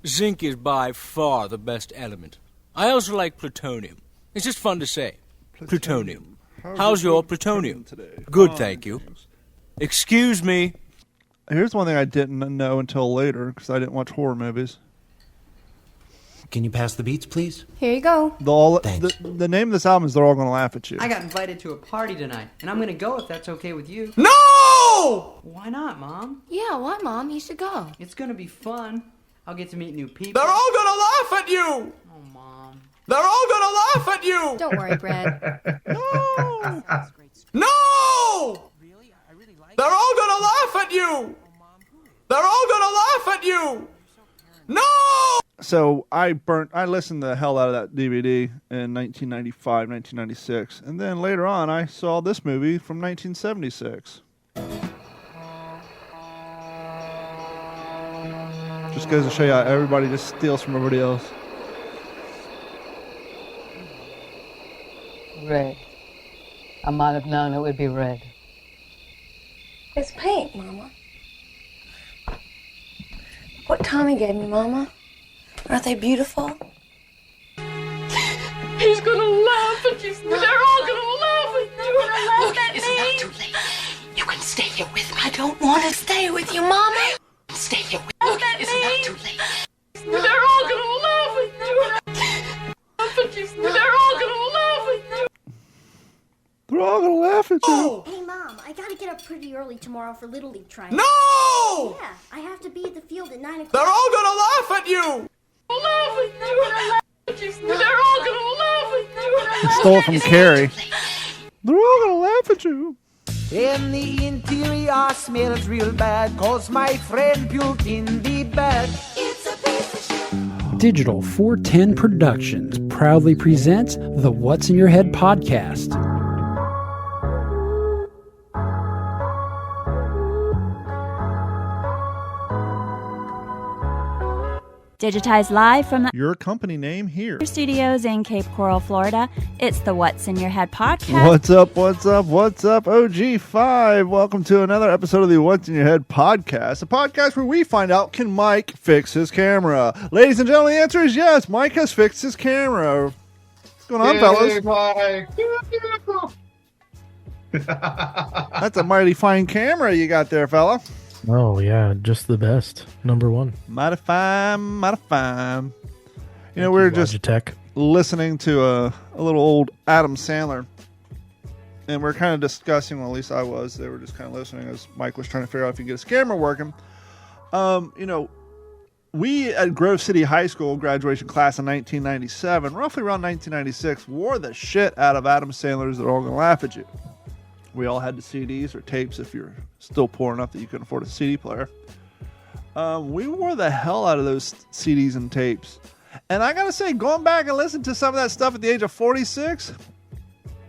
Zinc is by far the best element. I also like plutonium. It's just fun to say. Plutonium. How's your plutonium? Today? Good, thank you. Excuse me. Here's one thing I didn't know until later, because I didn't watch horror movies. Can you pass the beats, please? Here you go. The name of this album is They're All Gonna Laugh at You. I got invited to a party tonight, and I'm gonna go if that's okay with you. No! Why not, Mom? Yeah, why, Mom? You should go. It's gonna be fun. I'll get to meet new people. They're all gonna laugh at you! Oh, Mom. They're all gonna laugh at you! Don't worry, Brad. No! No! They're all gonna laugh at you! They're all gonna laugh at you! No! So I listened the hell out of that DVD in 1995, 1996. And then later on, I saw this movie from 1976. Just goes to show you how everybody just steals from everybody else. Red. I might have known it would be red. It's pink, Mama. What Tommy gave me, Mama. Aren't they beautiful? He's gonna laugh at you. They're all gonna laugh at you. Look, It's not too late. You can stay here with me. I don't want to stay with you, Mama. Stay here with me. Look, it's not too late. They're all gonna laugh at you. They're all gonna laugh at you. They're all gonna laugh at you. Hey, Mom, I gotta get up pretty early tomorrow for Little League trials. No! Yeah, I have to be at the field at 9 o'clock. They're all gonna laugh at you! Laugh at you. They're all gonna laugh at you. Stole it from Carrie. They're all gonna laugh at you. And the interior smells real bad, 'cause my friend puked in the bag. It's a piece of shit. Digital 410 Productions proudly presents the What's in Your Head podcast. Digitized live from Your company name here. studios in Cape Coral, Florida. It's the What's in Your Head podcast. What's up, what's up, what's up, OG5? Welcome to another episode of the What's in Your Head podcast, a podcast where we find out, can Mike fix his camera? Ladies and gentlemen, the answer is yes, Mike has fixed his camera. What's going on, fellas? Mike. That's a mighty fine camera you got there, fella. Oh, yeah, just the best. Number one. Mighty fine, mighty fine. You know, we were just listening to a little old Adam Sandler, and we're kind of discussing, well, at least I was, they were just kind of listening as Mike was trying to figure out if he could get his camera working. You know, we at Grove City High School, graduation class in 1997, roughly around 1996, wore the shit out of Adam Sandler's They're All Gonna Laugh at You. We all had the CDs or tapes if you're still poor enough that you couldn't afford a CD player. We wore the hell out of those CDs and tapes. And I gotta say, going back and listening to some of that stuff at the age of 46,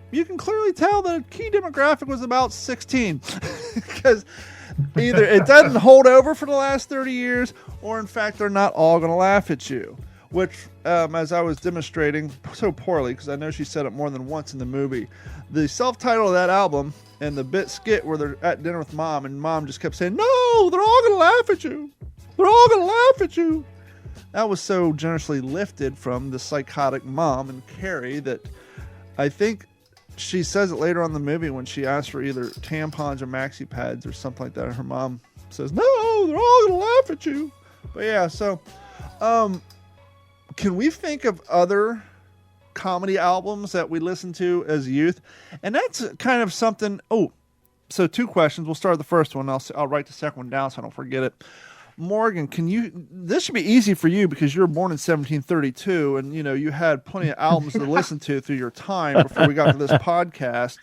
you can clearly tell the key demographic was about 16. Because either it doesn't hold over for the last 30 years, or in fact, they're not all gonna laugh at you. Which, as I was demonstrating so poorly, because I know she said it more than once in the movie, the self-title of that album and the bit skit where they're at dinner with Mom, and Mom just kept saying, "No, they're all going to laugh at you. They're all going to laugh at you." That was so generously lifted from the psychotic Mom and Carrie that I think she says it later on in the movie when she asks for either tampons or maxi pads or something like that. Her mom says, "No, they're all going to laugh at you." But yeah, so... can we think of other comedy albums that we listened to as youth? And that's kind of something... Oh, so two questions. We'll start with the first one. I'll write the second one down so I don't forget it. Morgan, can you... This should be easy for you because you were born in 1732 and, you know, you had plenty of albums to listen to through your time before we got to this podcast.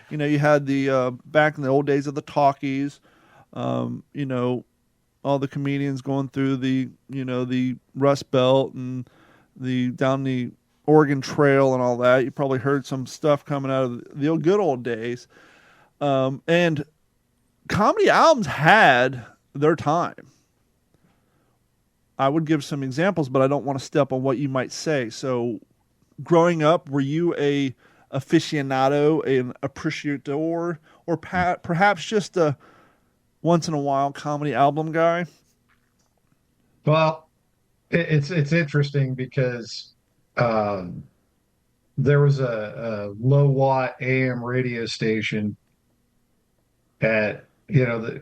You know, you had the... back in the old days of the talkies, you know, all the comedians going through the, you know, the Rust Belt and down the Oregon Trail and all that. You probably heard some stuff coming out of the good old days. And comedy albums had their time. I would give some examples, but I don't want to step on what you might say. So growing up, were you a aficionado, an appreciator, or perhaps just a once in a while comedy album guy? Well, It's interesting because um, there was a low watt AM radio station at the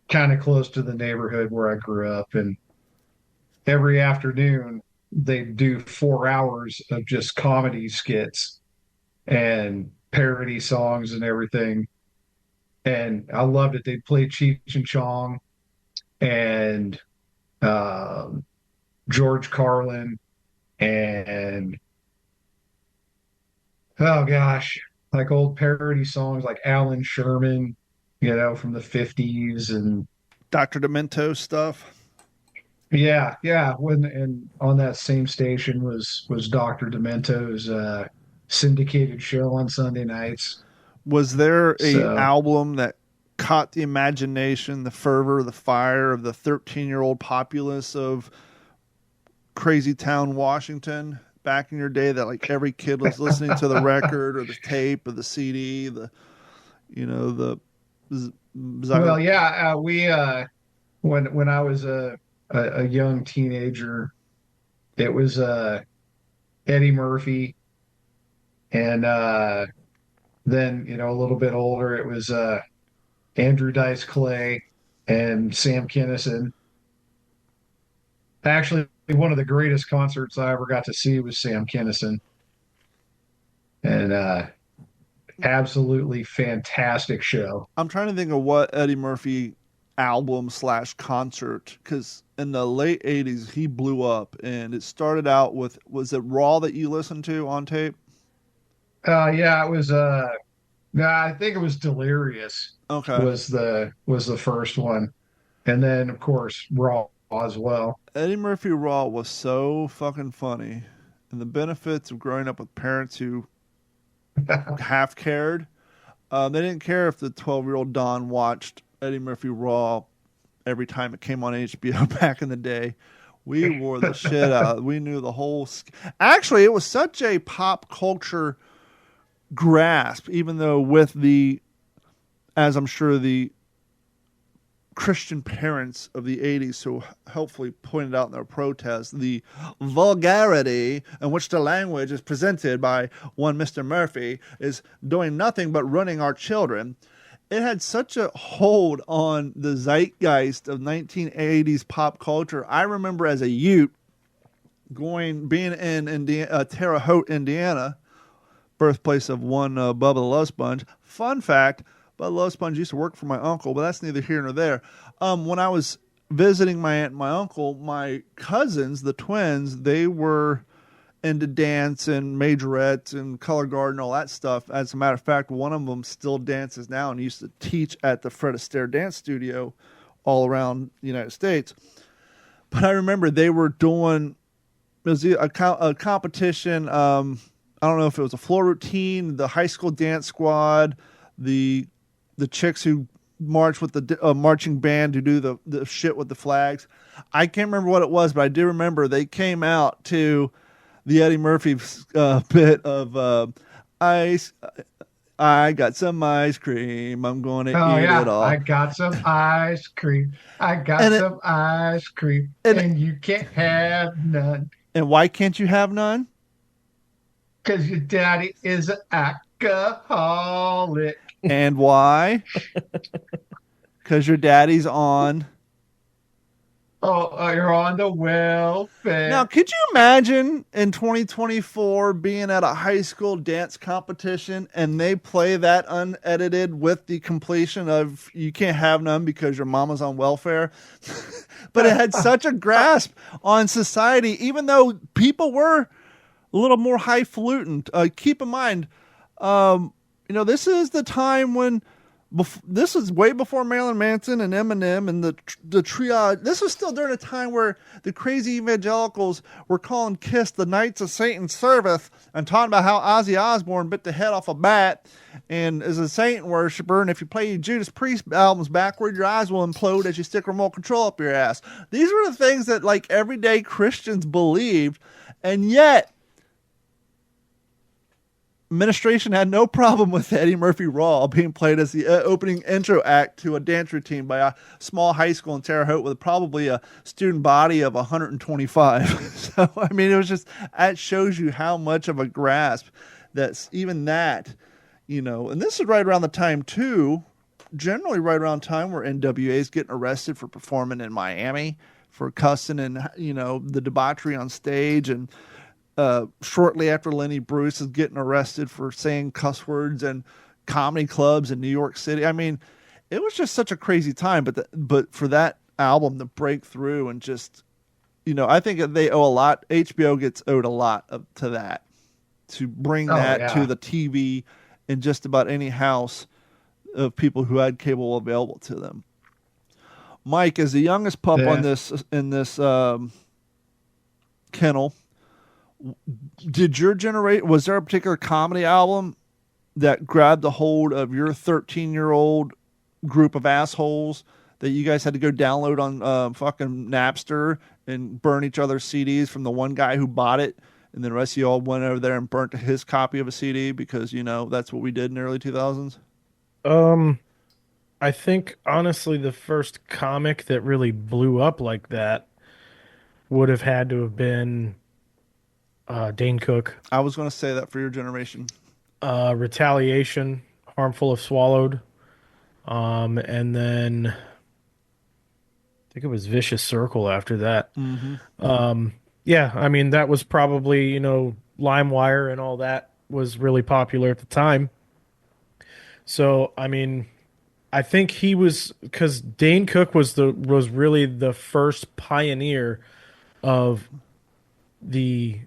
kind of close to the neighborhood where I grew up, and every afternoon they do 4 hours of just comedy skits and parody songs and everything. And I loved it. They'd play Cheech and Chong and um, George Carlin and oh gosh, like old parody songs like Alan Sherman, from the 50s and Dr. Demento stuff. yeah. And on that same station was Dr. Demento's syndicated show on Sunday nights. Was there a So album that caught the imagination, the fervor, the fire of the 13-year-old populace of Crazy Town, Washington back in your day that like every kid was listening to the record or the tape or the CD, well, yeah, we when I was a young teenager, it was Eddie Murphy, and then a little bit older, it was Andrew Dice Clay and Sam Kinison. Actually, one of the greatest concerts I ever got to see was Sam Kinison, and absolutely fantastic show. I'm trying to think of what Eddie Murphy album / concert, because in the late 80s he blew up, and it started out with, was it Raw that you listened to on tape? Yeah, it was I think it was Delirious. Okay. Was the first one. And then of course Raw as well. Eddie Murphy Raw was so fucking funny, and the benefits of growing up with parents who half cared. They didn't care if the 12-year-old Don watched Eddie Murphy Raw every time it came on HBO back in the day. We wore the shit out. We knew the whole. Actually, it was such a pop culture grasp, even though with the, as I'm sure the Christian parents of the 80s who helpfully pointed out in their protests the vulgarity in which the language is presented by one Mr. Murphy is doing nothing but ruining our children. It had such a hold on the zeitgeist of 1980s pop culture. I remember as a youth being in Terre Haute, Indiana, birthplace of one Bubba the Love Sponge. Fun fact, Bubba the Love Sponge used to work for my uncle, but that's neither here nor there. When I was visiting my aunt and my uncle, my cousins, the twins, they were into dance and majorettes and color guard and all that stuff. As a matter of fact, one of them still dances now and used to teach at the Fred Astaire dance studio all around the United States. But I remember they were doing, it was a competition. I don't know if it was a floor routine, the high school dance squad, the chicks who march with the marching band to do the shit with the flags. I can't remember what it was, but I do remember they came out to the Eddie Murphy bit of ice. I got some ice cream. I'm going to eat it all. I got some ice cream. I got some ice cream. And you can't have none. And why can't you have none? Because your daddy is an alcoholic. And why? Because your daddy's on. Oh, you're on the welfare. Now, could you imagine in 2024 being at a high school dance competition and they play that unedited with the completion of you can't have none because your mama's on welfare? But it had such a grasp on society, even though people were a little more highfalutin. Keep in mind, this is the time when this is way before Marilyn Manson and Eminem and the triage. This was still during a time where the crazy evangelicals were calling Kiss the Knights of Satan's Service and talking about how Ozzy Osbourne bit the head off a bat and is a Satan worshiper. And if you play Judas Priest albums backward, your eyes will implode as you stick remote control up your ass. These were the things that like everyday Christians believed, and yet administration had no problem with Eddie Murphy Raw being played as the opening intro act to a dance routine by a small high school in Terre Haute with probably a student body of 125. So, I mean, it was just, that shows you how much of a grasp that's even that, you know, and this is right around the time too, generally right around time where NWA is getting arrested for performing in Miami, for cussing and, you know, the debauchery on stage, and shortly after Lenny Bruce is getting arrested for saying cuss words in comedy clubs in New York City. I mean, it was just such a crazy time, but for that album to break through and just, you know, I think they owe a lot. HBO gets owed a lot to that, to bring that to the TV in just about any house of people who had cable available to them. Mike, as the youngest pup on this, in this kennel, did your generation, was there a particular comedy album that grabbed the hold of your 13-year-old group of assholes that you guys had to go download on fucking Napster and burn each other's CDs from the one guy who bought it, and then the rest of you all went over there and burnt his copy of a CD because, you know, that's what we did in the early 2000s? I think, honestly, the first comic that really blew up like that would have had to have been Dane Cook. I was going to say that for your generation. Retaliation, Harmful if Swallowed. And then I think it was Vicious Circle after that. Mm-hmm. Yeah, I mean, that was probably, you know, LimeWire and all that was really popular at the time. So, I mean, I think he was, because Dane Cook was really the first pioneer of the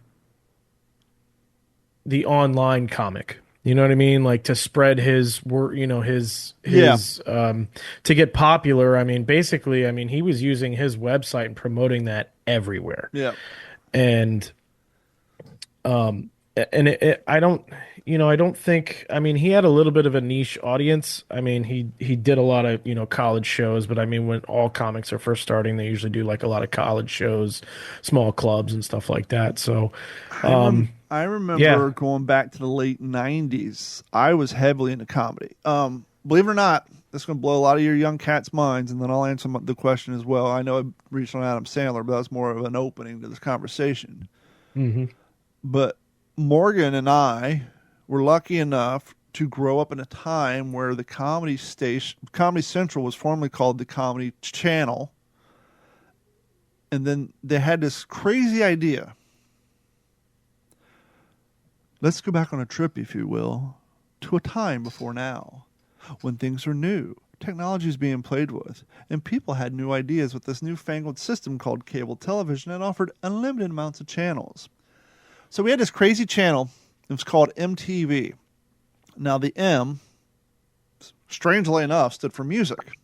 online comic. You know what I mean? Like, to spread his work, you know, his to get popular. I mean, basically, I mean, he was using his website and promoting that everywhere. Yeah. And I don't think, I mean, he had a little bit of a niche audience. I mean, he did a lot of, you know, college shows, but I mean, when all comics are first starting, they usually do like a lot of college shows, small clubs and stuff like that. So, I remember going back to the late 90s. I was heavily into comedy. Believe it or not, this is going to blow a lot of your young cats' minds, and then I'll answer the question as well. I know I reached on Adam Sandler, but that was more of an opening to this conversation. Mm-hmm. But Morgan and I were lucky enough to grow up in a time where the Comedy Central was formerly called the Comedy Channel. And then they had this crazy idea. Let's go back on a trip, if you will, to a time before now, when things were new, technology is being played with, and people had new ideas with this newfangled system called cable television and offered unlimited amounts of channels. So we had this crazy channel. It was called MTV. Now the M, strangely enough, stood for music.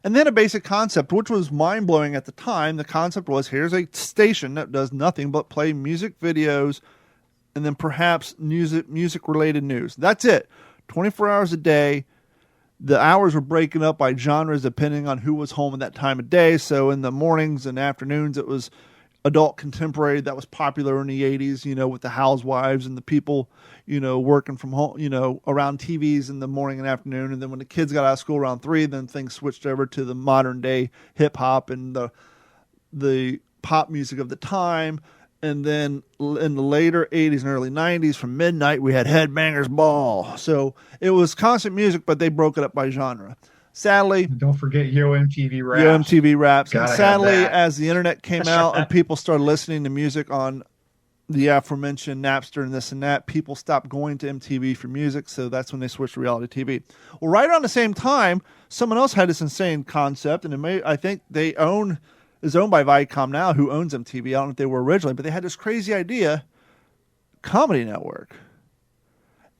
And then a basic concept, which was mind-blowing at the time. The concept was, here's a station that does nothing but play music videos and then perhaps music-related news. That's it. 24 hours a day. The hours were breaking up by genres depending on who was home at that time of day. So in the mornings and afternoons, it was adult contemporary that was popular in the 80s, you know, with the housewives and the people, you know, working from home, you know, around TVs in the morning and afternoon. And then when the kids got out of school around 3, then things switched over to the modern day hip hop and the pop music of the time. And then in the later 80s and early 90s, from midnight, we had Headbangers Ball. So it was constant music, but they broke it up by genre. Sadly, don't forget Yo MTV Raps. Yo MTV Raps. And sadly, as the internet came out and people started listening to music on the aforementioned Napster and this and that, people stopped going to MTV for music. So that's when they switched to reality TV. Well, right around the same time, someone else had this insane concept, and I think is owned by Viacom now, who owns MTV. I don't know if they were originally, but they had this crazy idea, Comedy Network.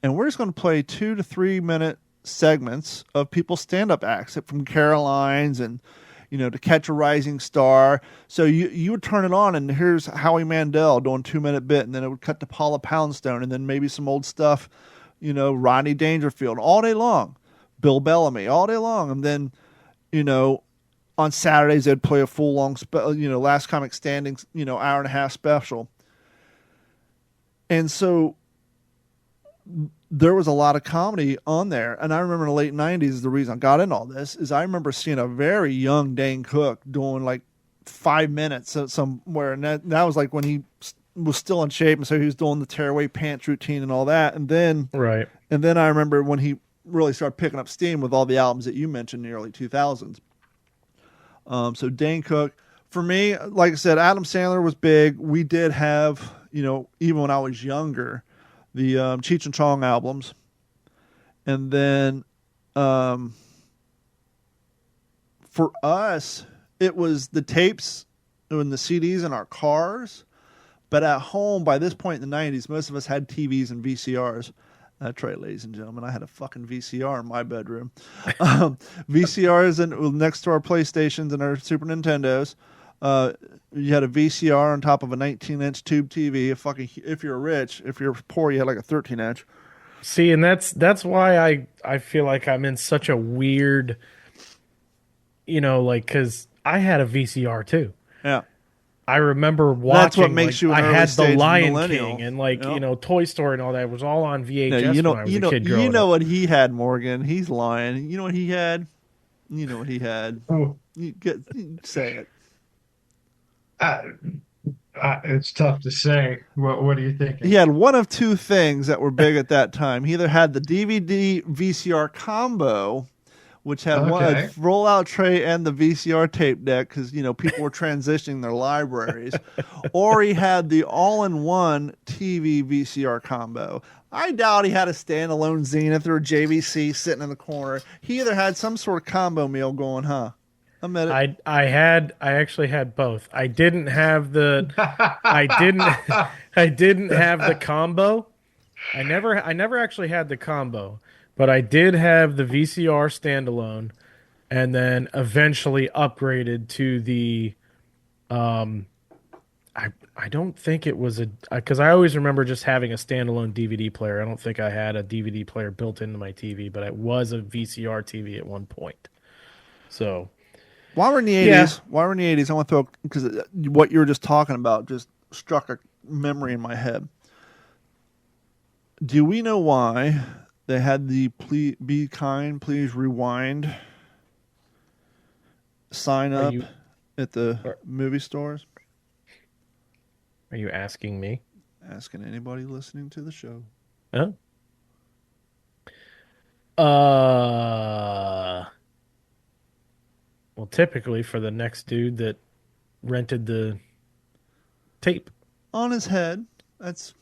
And we're just going to play 2 to 3 minute segments of people's stand-up acts, from Caroline's and, you know, To Catch a Rising Star. So you would turn it on, and here's Howie Mandel doing 2-minute bit, and then it would cut to Paula Poundstone, and then maybe some old stuff, you know, Rodney Dangerfield all day long, Bill Bellamy all day long, and then, you know, on Saturdays they'd play a full long, Last Comic Standing, you know, hour and a half special. And so there was a lot of comedy on there. And I remember in the late 90s, the reason I got into all this is I remember seeing a very young Dane Cook doing like 5 minutes somewhere. And that was like when he was still in shape. And so he was doing the tearaway pants routine and all that. And then, and then I remember when he really started picking up steam with all the albums that you mentioned in the early 2000s. So Dane Cook, for me, like I said, Adam Sandler was big. We did have, even when I was younger, the Cheech and Chong albums. And then for us, it was the tapes and the CDs in our cars. But at home, by this point in the 90s, most of us had TVs and VCRs. That's right, ladies and gentlemen. I had a fucking VCR in my bedroom. VCRs next to our PlayStations and our Super Nintendos. You had a VCR on top of a 19-inch tube TV. If you're rich, if you're poor, you had like a 13-inch. See, and that's why I feel like I'm in such a weird, because I had a VCR too. Yeah. I remember watching. That's what makes you an early I had stage the Lion millennial. King and Toy Story and all that. It was all on VHS when I was a kid growing You know up. what he had, Morgan. He's lying. You know what he had? You know what he had. Oh. Say it. It's tough to say. What do you think? He had one of two things that were big at that time. He either had the DVD VCR combo, which had one a rollout tray and the VCR tape deck because people were transitioning their libraries, or he had the all-in-one TV VCR combo. I doubt he had a standalone Zenith or a JVC sitting in the corner. He either had some sort of combo meal going, huh? I actually had both. I didn't have the I didn't have the combo. I never actually had the combo, but I did have the VCR standalone, and then eventually upgraded to the I don't think it was because I always remember just having a standalone DVD player. I don't think I had a DVD player built into my TV, but it was a VCR TV at one point. So while we're in the 80s, I want to throw, because what you were just talking about just struck a memory in my head. Do we know why they had the Be Kind, Please Rewind sign up at the movie stores? Are you asking me? Asking anybody listening to the show. Oh. Well, typically for the next dude that rented the tape. On his head. That's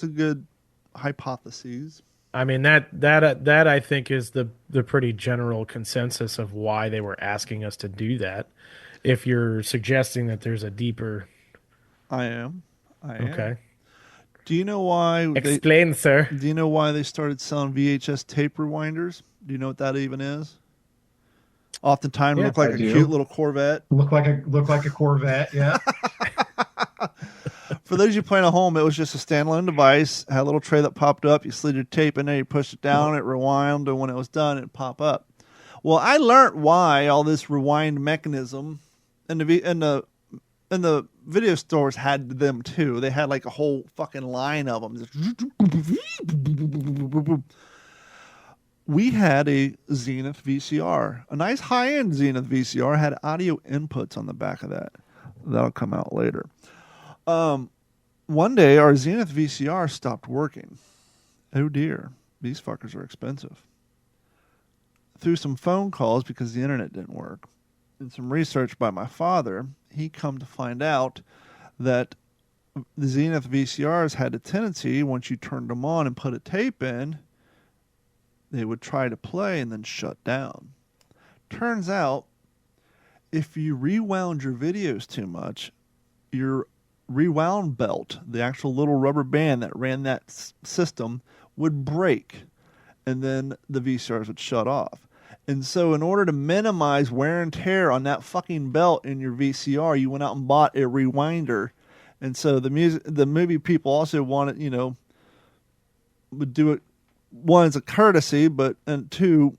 a good hypothesis. I mean, that I think is the pretty general consensus of why they were asking us to do that. If you're suggesting that there's a deeper... I am. Okay. Do you know why... Explain, sir. Do you know why they started selling VHS tape rewinders? Do you know what that even is? Oftentimes look like a cute little Corvette. Look like a Corvette, yeah. For those of you playing at home, it was just a standalone device. Had a little tray that popped up. You slid your tape in there, you pushed it down, it rewound, and when it was done, it'd pop up. Well, I learned why all this rewind mechanism, and the video stores had them too. They had like a whole fucking line of them. We had a Zenith VCR, a nice high-end Zenith VCR, had audio inputs on the back of that. That'll come out later. One day, our Zenith VCR stopped working. Oh dear, these fuckers are expensive. Through some phone calls, because the internet didn't work, and some research by my father, he come to find out that the Zenith VCRs had a tendency, once you turned them on and put a tape in, they would try to play and then shut down. Turns out, if you rewound your videos too much, your rewound belt, the actual little rubber band that ran that system, would break, and then the VCRs would shut off. And so in order to minimize wear and tear on that fucking belt in your VCR, you went out and bought a rewinder. And so the movie people also wanted, would do it, one, as a courtesy, and two,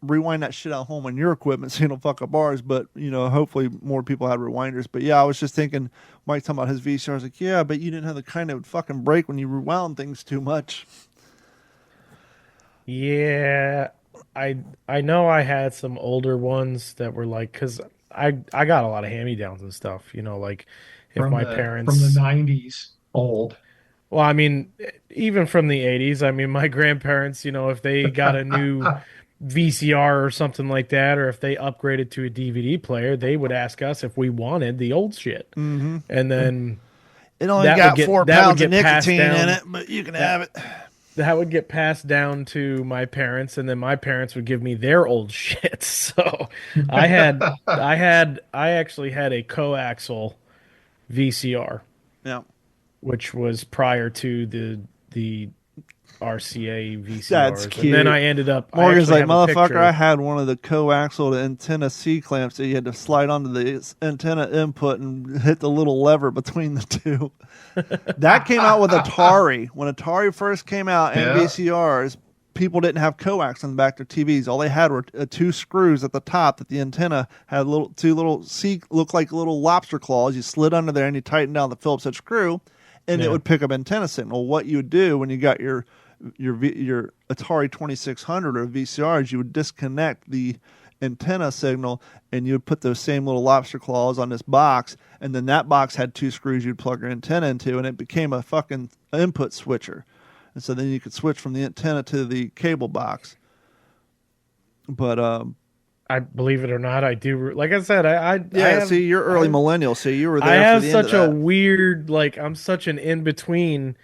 rewind that shit at home on your equipment so you don't fuck up ours. But, hopefully more people had rewinders. But yeah, I was just thinking, Mike talking about his VCR. I was like, yeah, but you didn't have the kind that would fucking break when you rewound things too much. Yeah, I know I had some older ones that were like, because I got a lot of hand-me-downs and stuff, like if from my the, parents from the 90s old. Well, I mean, even from the 80s, I mean, my grandparents, if they got a new VCR or something like that, or if they upgraded to a DVD player, they would ask us if we wanted the old shit. Mm-hmm. And then it only got 4 pounds of nicotine in it, but you can have it. That would get passed down to my parents, and then my parents would give me their old shit. So I actually had a coaxial VCR. Yeah. Which was prior to the RCA VCRs. That's cute. And then I ended up... Morgan's like, motherfucker, I had one of the coaxial antenna C-clamps that you had to slide onto the antenna input and hit the little lever between the two. That came out with Atari. When Atari first came out and VCRs, people didn't have coax on the back of their TVs. All they had were 2 screws at the top that the antenna had two little looked like little lobster claws. You slid under there and you tighten down the Phillips head screw, and it would pick up antenna signal. What you would do when you got your Atari 2600 or VCRs, you would disconnect the antenna signal and you would put those same little lobster claws on this box, and then that box had 2 screws you'd plug your antenna into, and it became a fucking input switcher. And so then you could switch from the antenna to the cable box. But I believe it or not, I do. Like I said, see, you're early millennial, so you were there. I have for the such end of a weird, I'm such an in between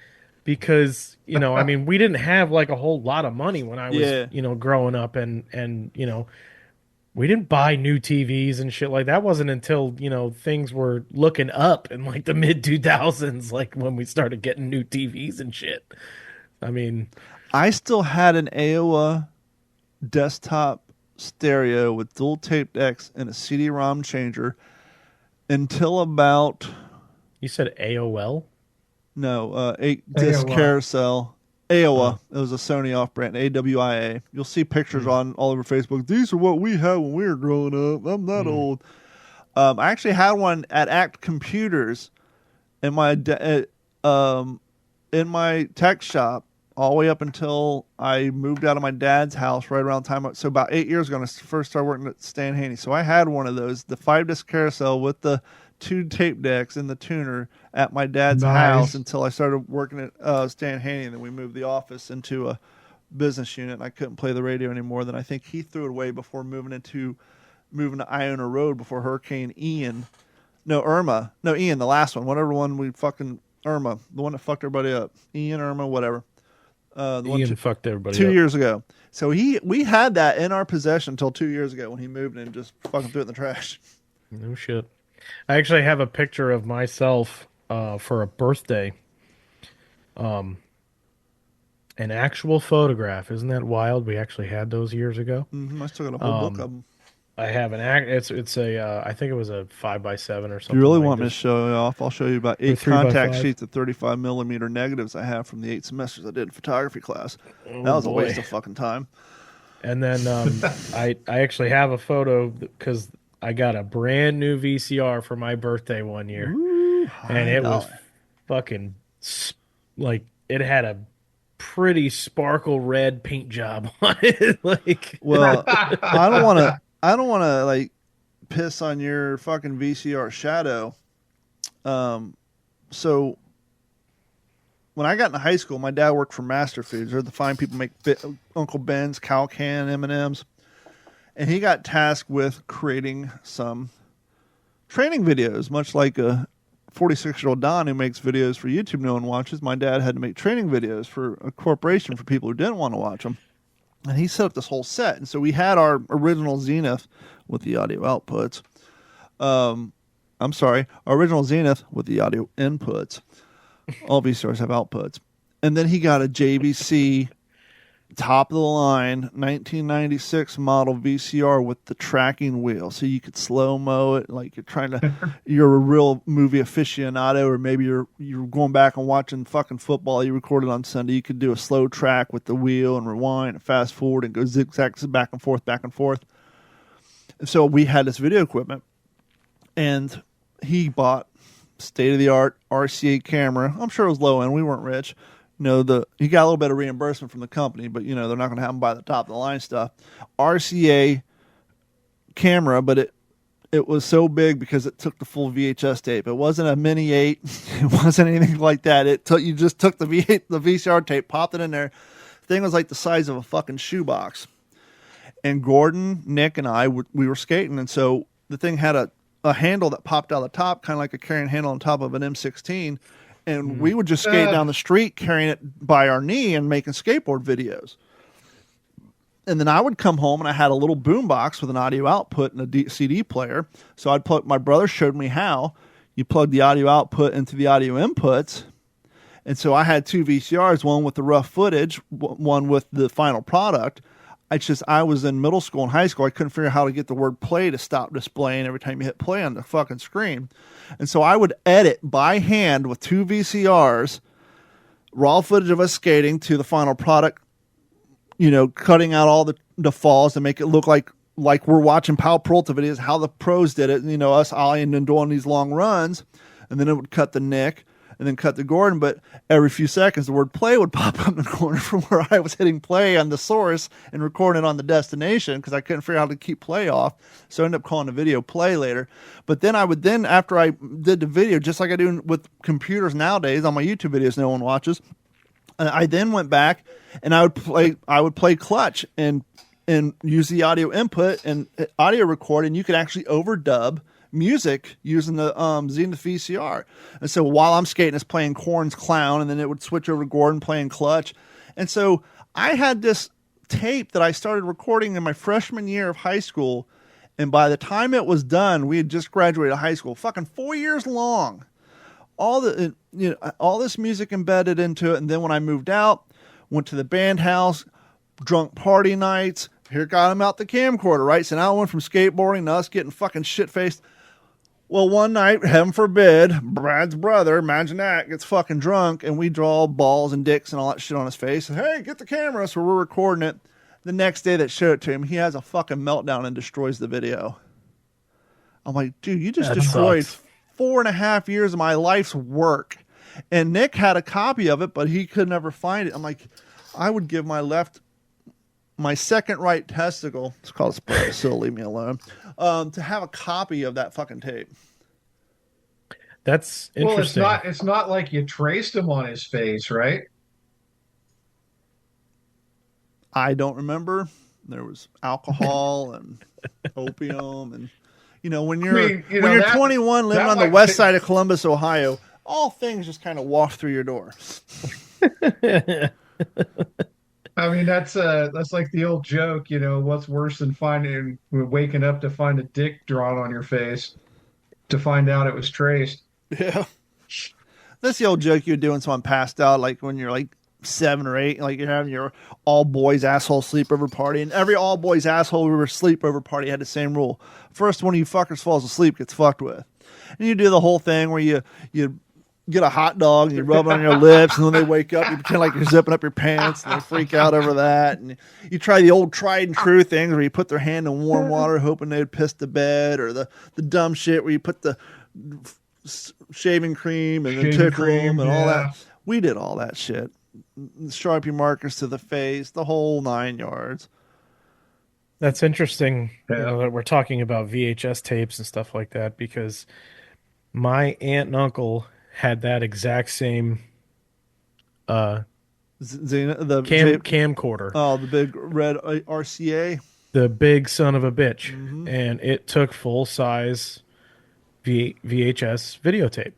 because I mean, we didn't have like a whole lot of money when I was growing up, and we didn't buy new TVs and shit like that. Wasn't until things were looking up in like the mid 2000s, like when we started getting new TVs and shit. I mean, I still had an AOA desktop stereo with dual tape decks and a CD-ROM changer until about... You said AOL? No, 8-disc carousel. AOA. It was a Sony off-brand, AWIA. You'll see pictures on all over Facebook. These are what we had when we were growing up. I'm not old. I actually had one at Act Computers in my tech shop all the way up until I moved out of my dad's house right around time. So about 8 years ago, when I first started working at Stan Haney. So I had one of those, the 5-disc carousel with the 2 tape decks and the tuner at my dad's house until I started working at Stan Haney, and then we moved the office into a business unit, and I couldn't play the radio anymore. Then I think he threw it away before moving to Iona Road before Hurricane Ian. No, Irma. No, Ian, the last one. Whatever one we fucking... Irma, the one that fucked everybody up. Ian, Irma, whatever. The Ian fucked everybody up 2 years ago. So we had that in our possession until 2 years ago when he moved and just fucking threw it in the trash. No shit. I actually have a picture of myself for a birthday. An actual photograph. Isn't that wild? We actually had those years ago. I still got a whole book of them. I have it's a I think it was a 5x7 or something. If you really like want me to this. show you off, I'll show you about 8 contact sheets of 35mm negatives I have from the 8 semesters I did in photography class. That was a waste of fucking time. And then I actually have a photo because I got a brand new VCR for my birthday one year. Ooh, and it was fucking like it had a pretty sparkle red paint job on it. Well, I don't want to like piss on your fucking VCR shadow. So when I got into high school, my dad worked for Master Foods. They're the fine people make Uncle Ben's, Cow Can, M&Ms. And he got tasked with creating some training videos, much like a 46-year-old Don who makes videos for YouTube no one watches. My dad had to make training videos for a corporation for people who didn't want to watch them. And he set up this whole set. And so we had our original Zenith with the audio outputs. Our original Zenith with the audio inputs. All VCRs have outputs. And then he got a JVC top of the line 1996 model VCR with the tracking wheel, so you could slow mo it like you're a real movie aficionado, or maybe you're going back and watching fucking football you recorded on Sunday. You could do a slow track with the wheel and rewind and fast forward and go zigzags back and forth. And so we had this video equipment, and he bought state of the art RCA camera. I'm sure it was low end. We weren't rich. He got a little bit of reimbursement from the company, but they're not going to have him buy the top of the line stuff. RCA camera, but it was so big because it took the full VHS tape. It wasn't a mini 8. It wasn't anything like that. You just took the VCR tape, popped it in there. The thing was like the size of a fucking shoebox. And Gordon, Nick, and I we were skating, and so the thing had a handle that popped out of the top, kind of like a carrying handle on top of an M16. And we would just skate down the street carrying it by our knee and making skateboard videos. And then I would come home and I had a little boombox with an audio output and a CD player. So my brother showed me how you plug the audio output into the audio inputs. And so I had 2 VCRs, one with the rough footage, one with the final product. I was in middle school and high school. I couldn't figure out how to get the word play to stop displaying every time you hit play on the fucking screen. And so I would edit by hand with 2 VCRs, raw footage of us skating to the final product, cutting out all the falls to make it look like we're watching Powell Peralta videos, how the pros did it, us ollieing and doing these long runs. And then it would cut the Nick and then cut to Gordon, but every few seconds the word play would pop up in the corner from where I was hitting play on the source and recording it on the destination because I couldn't figure out how to keep play off. So I ended up calling the video play later. But then after I did the video, just like I do with computers nowadays on my YouTube videos no one watches, I then went back and I would play clutch and use the audio input and audio record, and you could actually overdub music using the Zenith VCR. And so while I'm skating, it's playing Korn's Clown, and then it would switch over to Gordon playing clutch. And so I had this tape that I started recording in my freshman year of high school, and by the time it was done, we had just graduated high school, fucking 4 years long. All this music embedded into it. And then when I moved out, went to the band house, drunk party nights, here got him out the camcorder, right? So now I went from skateboarding to us getting fucking shit-faced. Well, one night, heaven forbid, Brad's brother, imagine that, gets fucking drunk, and we draw balls and dicks and all that shit on his face. And, hey, get the camera. So we're recording it. The next day that showed it to him, he has a fucking meltdown and destroys the video. I'm like, dude, you just destroyed 4.5 years of my life's work. And Nick had a copy of it, but he could never find it. I'm like, I would give my second right testicle, it's called spray, so leave me alone, to have a copy of that fucking tape. That's interesting. Well, it's not like you traced him on his face, right? I don't remember. There was alcohol and opium, and when you're 21 living on the west side of Columbus, Ohio, all things just kind of walk through your door. I mean, that's like the old joke, what's worse than waking up to find a dick drawn on your face to find out it was traced. Yeah. That's the old joke you're doing so I'm passed out, like when you're like 7 or 8, like you're having your all boys asshole sleepover party, and every all boys asshole we were sleepover party had the same rule. First one of you fuckers falls asleep gets fucked with. And you do the whole thing where you get a hot dog and you rub it on your lips, and when they wake up, you pretend like you're zipping up your pants, and they freak out over that. And you try the old tried and true things where you put their hand in warm water hoping they'd piss the bed, or the dumb shit where you put the shaving cream and then tickle them and all that. We did all that shit. Sharpie markers to the face, the whole 9 yards. That's interesting that we're talking about VHS tapes and stuff like that, because my aunt and uncle had that exact same camcorder. Oh, the big red RCA. The big son of a bitch. Mm-hmm. And it took full-size VHS videotape.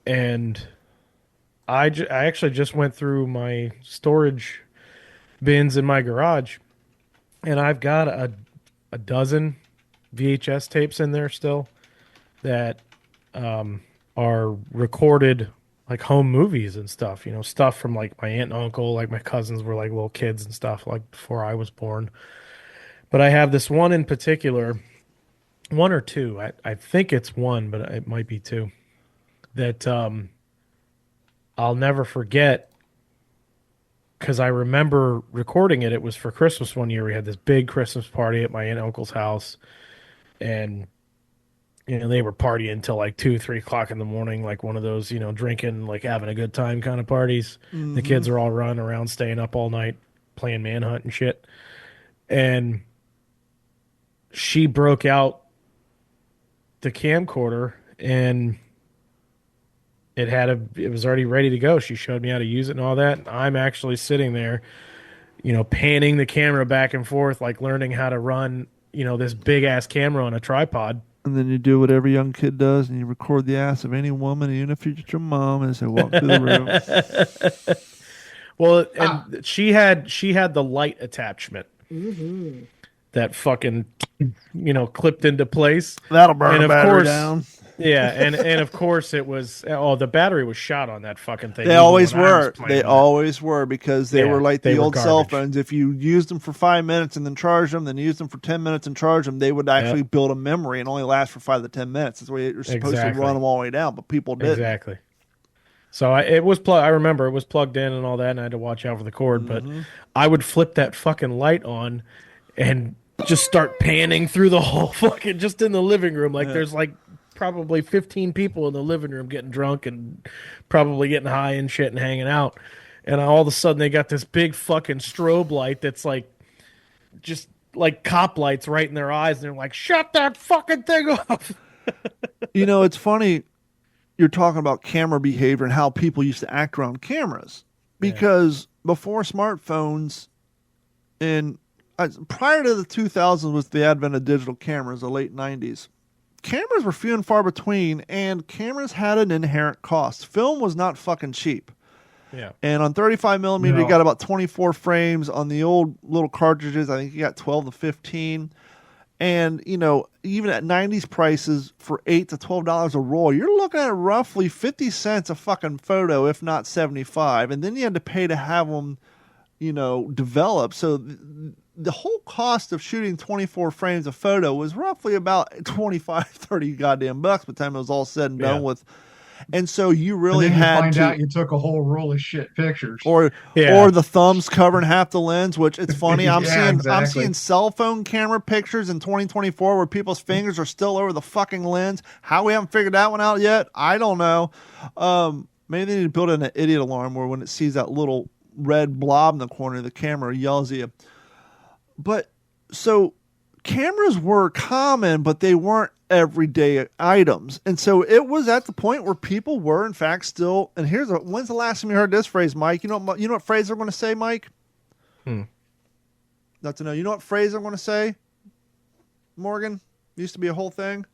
And I actually just went through my storage bins in my garage, and I've got a dozen VHS tapes in there still that are recorded like home movies and stuff, stuff from like my aunt and uncle, like my cousins were like little kids and stuff like before I was born. But I have this one in particular, one or two. I think it's one, but it might be two, that I'll never forget because I remember recording it. It was for Christmas one year. We had this big Christmas party at my aunt and uncle's house, and they were partying until like 2-3 o'clock in the morning, like one of those, drinking, like having a good time kind of parties. Mm-hmm. The kids are all running around, staying up all night, playing Manhunt and shit. And she broke out the camcorder, and it was already ready to go. She showed me how to use it and all that. And I'm actually sitting there, panning the camera back and forth, like learning how to run, this big ass camera on a tripod. And then you do what every young kid does, and you record the ass of any woman, even if it's your mom, as they walk through the room. Well, and she had the light attachment that fucking, clipped into place. That'll burn and a of battery course, down. Yeah, and of course it was. Oh, the battery was shot on that fucking thing. They always were. They always were because they were like the old cell phones. If you used them for 5 minutes and then charged them, then used them for 10 minutes and charged them, they would actually build a memory and only last for 5 to 10 minutes. That's the way you're supposed to run them all the way down, but people didn't. Exactly. So it was I remember it was plugged in and all that, and I had to watch out for the cord. But I would flip that fucking light on and just start panning through the whole fucking just in the living room. Like there's like probably 15 people in the living room getting drunk and probably getting high and shit and hanging out. And all of a sudden they got this big fucking strobe light that's like just like cop lights right in their eyes. And they're like, shut that fucking thing off. It's funny. You're talking about camera behavior and how people used to act around cameras because before smartphones and prior to the 2000s was the advent of digital cameras, the late 90s. Cameras were few and far between, and cameras had an inherent cost. Film was not fucking cheap. Yeah. And on 35 millimeter, you got about 24 frames. On the old little cartridges, I think you got 12 to 15. And, even at 90s prices for $8 to $12 a roll, you're looking at roughly 50 cents a fucking photo, if not 75. And then you had to pay to have them, develop. So the whole cost of shooting 24 frames of photo was roughly about 25, 30 goddamn bucks by the time it was all said and done with. And so you really had to find out you took a whole roll of shit pictures, or the thumbs covering half the lens. Which it's funny. I'm seeing cell phone camera pictures in 2024 where people's fingers are still over the fucking lens. How we haven't figured that one out yet, I don't know. Maybe they need to build in an idiot alarm where when it sees that little red blob in the corner of the camera, yells at you. But so cameras were common, but they weren't everyday items. And so it was at the point where people were, in fact, still. And when's the last time you heard this phrase, Mike? You know what phrase they're going to say, Mike? Not to know. You know what phrase I'm going to say, Morgan? Used to be a whole thing.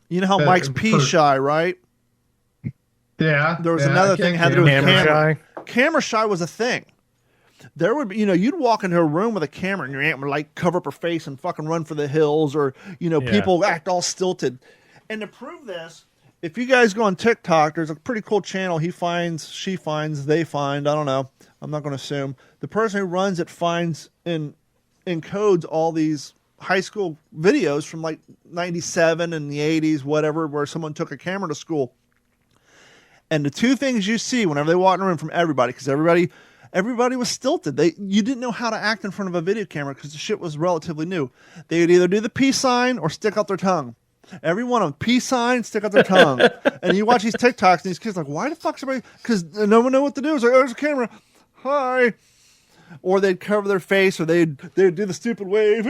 You know how Mike's pee shy, right? Yeah. There was another thing had to do with camera shy. Camera shy was a thing. There would be, you'd walk into a room with a camera and your aunt would like cover up her face and fucking run for the hills, or, people act all stilted. And to prove this, if you guys go on TikTok, there's a pretty cool channel. He finds, she finds, they find, I don't know. I'm not going to assume. The person who runs it finds and encodes all these high school videos from like 97 and the 80s, whatever, where someone took a camera to school. And the two things you see whenever they walk in the room from everybody, because everybody was stilted. You didn't know how to act in front of a video camera because the shit was relatively new. They would either do the peace sign or stick out their tongue. Every one of them, peace sign, stick out their tongue. And you watch these TikToks and these kids are like, why the fuck somebody? Because no one knew what to do. It's like, oh, there's a camera. Hi. Or they'd cover their face, or they'd do the stupid wave.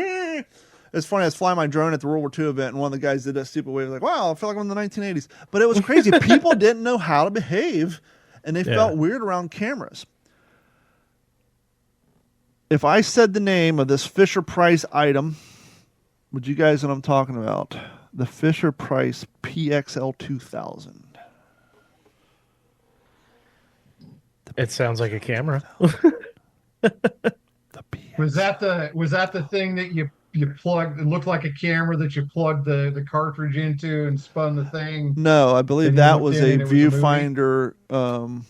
It's funny. I was flying my drone at the World War II event, and one of the guys did that stupid wave. I was like, wow, I feel like I'm in the 1980s. But it was crazy. People didn't know how to behave, and they felt weird around cameras. If I said the name of this Fisher-Price item, would you guys know what I'm talking about? The Fisher-Price PXL 2000. It sounds like a camera. Was that the thing that plugged. It looked like a camera that you plugged the cartridge into and spun the thing. No, I believe and you that looked was in a and it was a movie? viewfinder.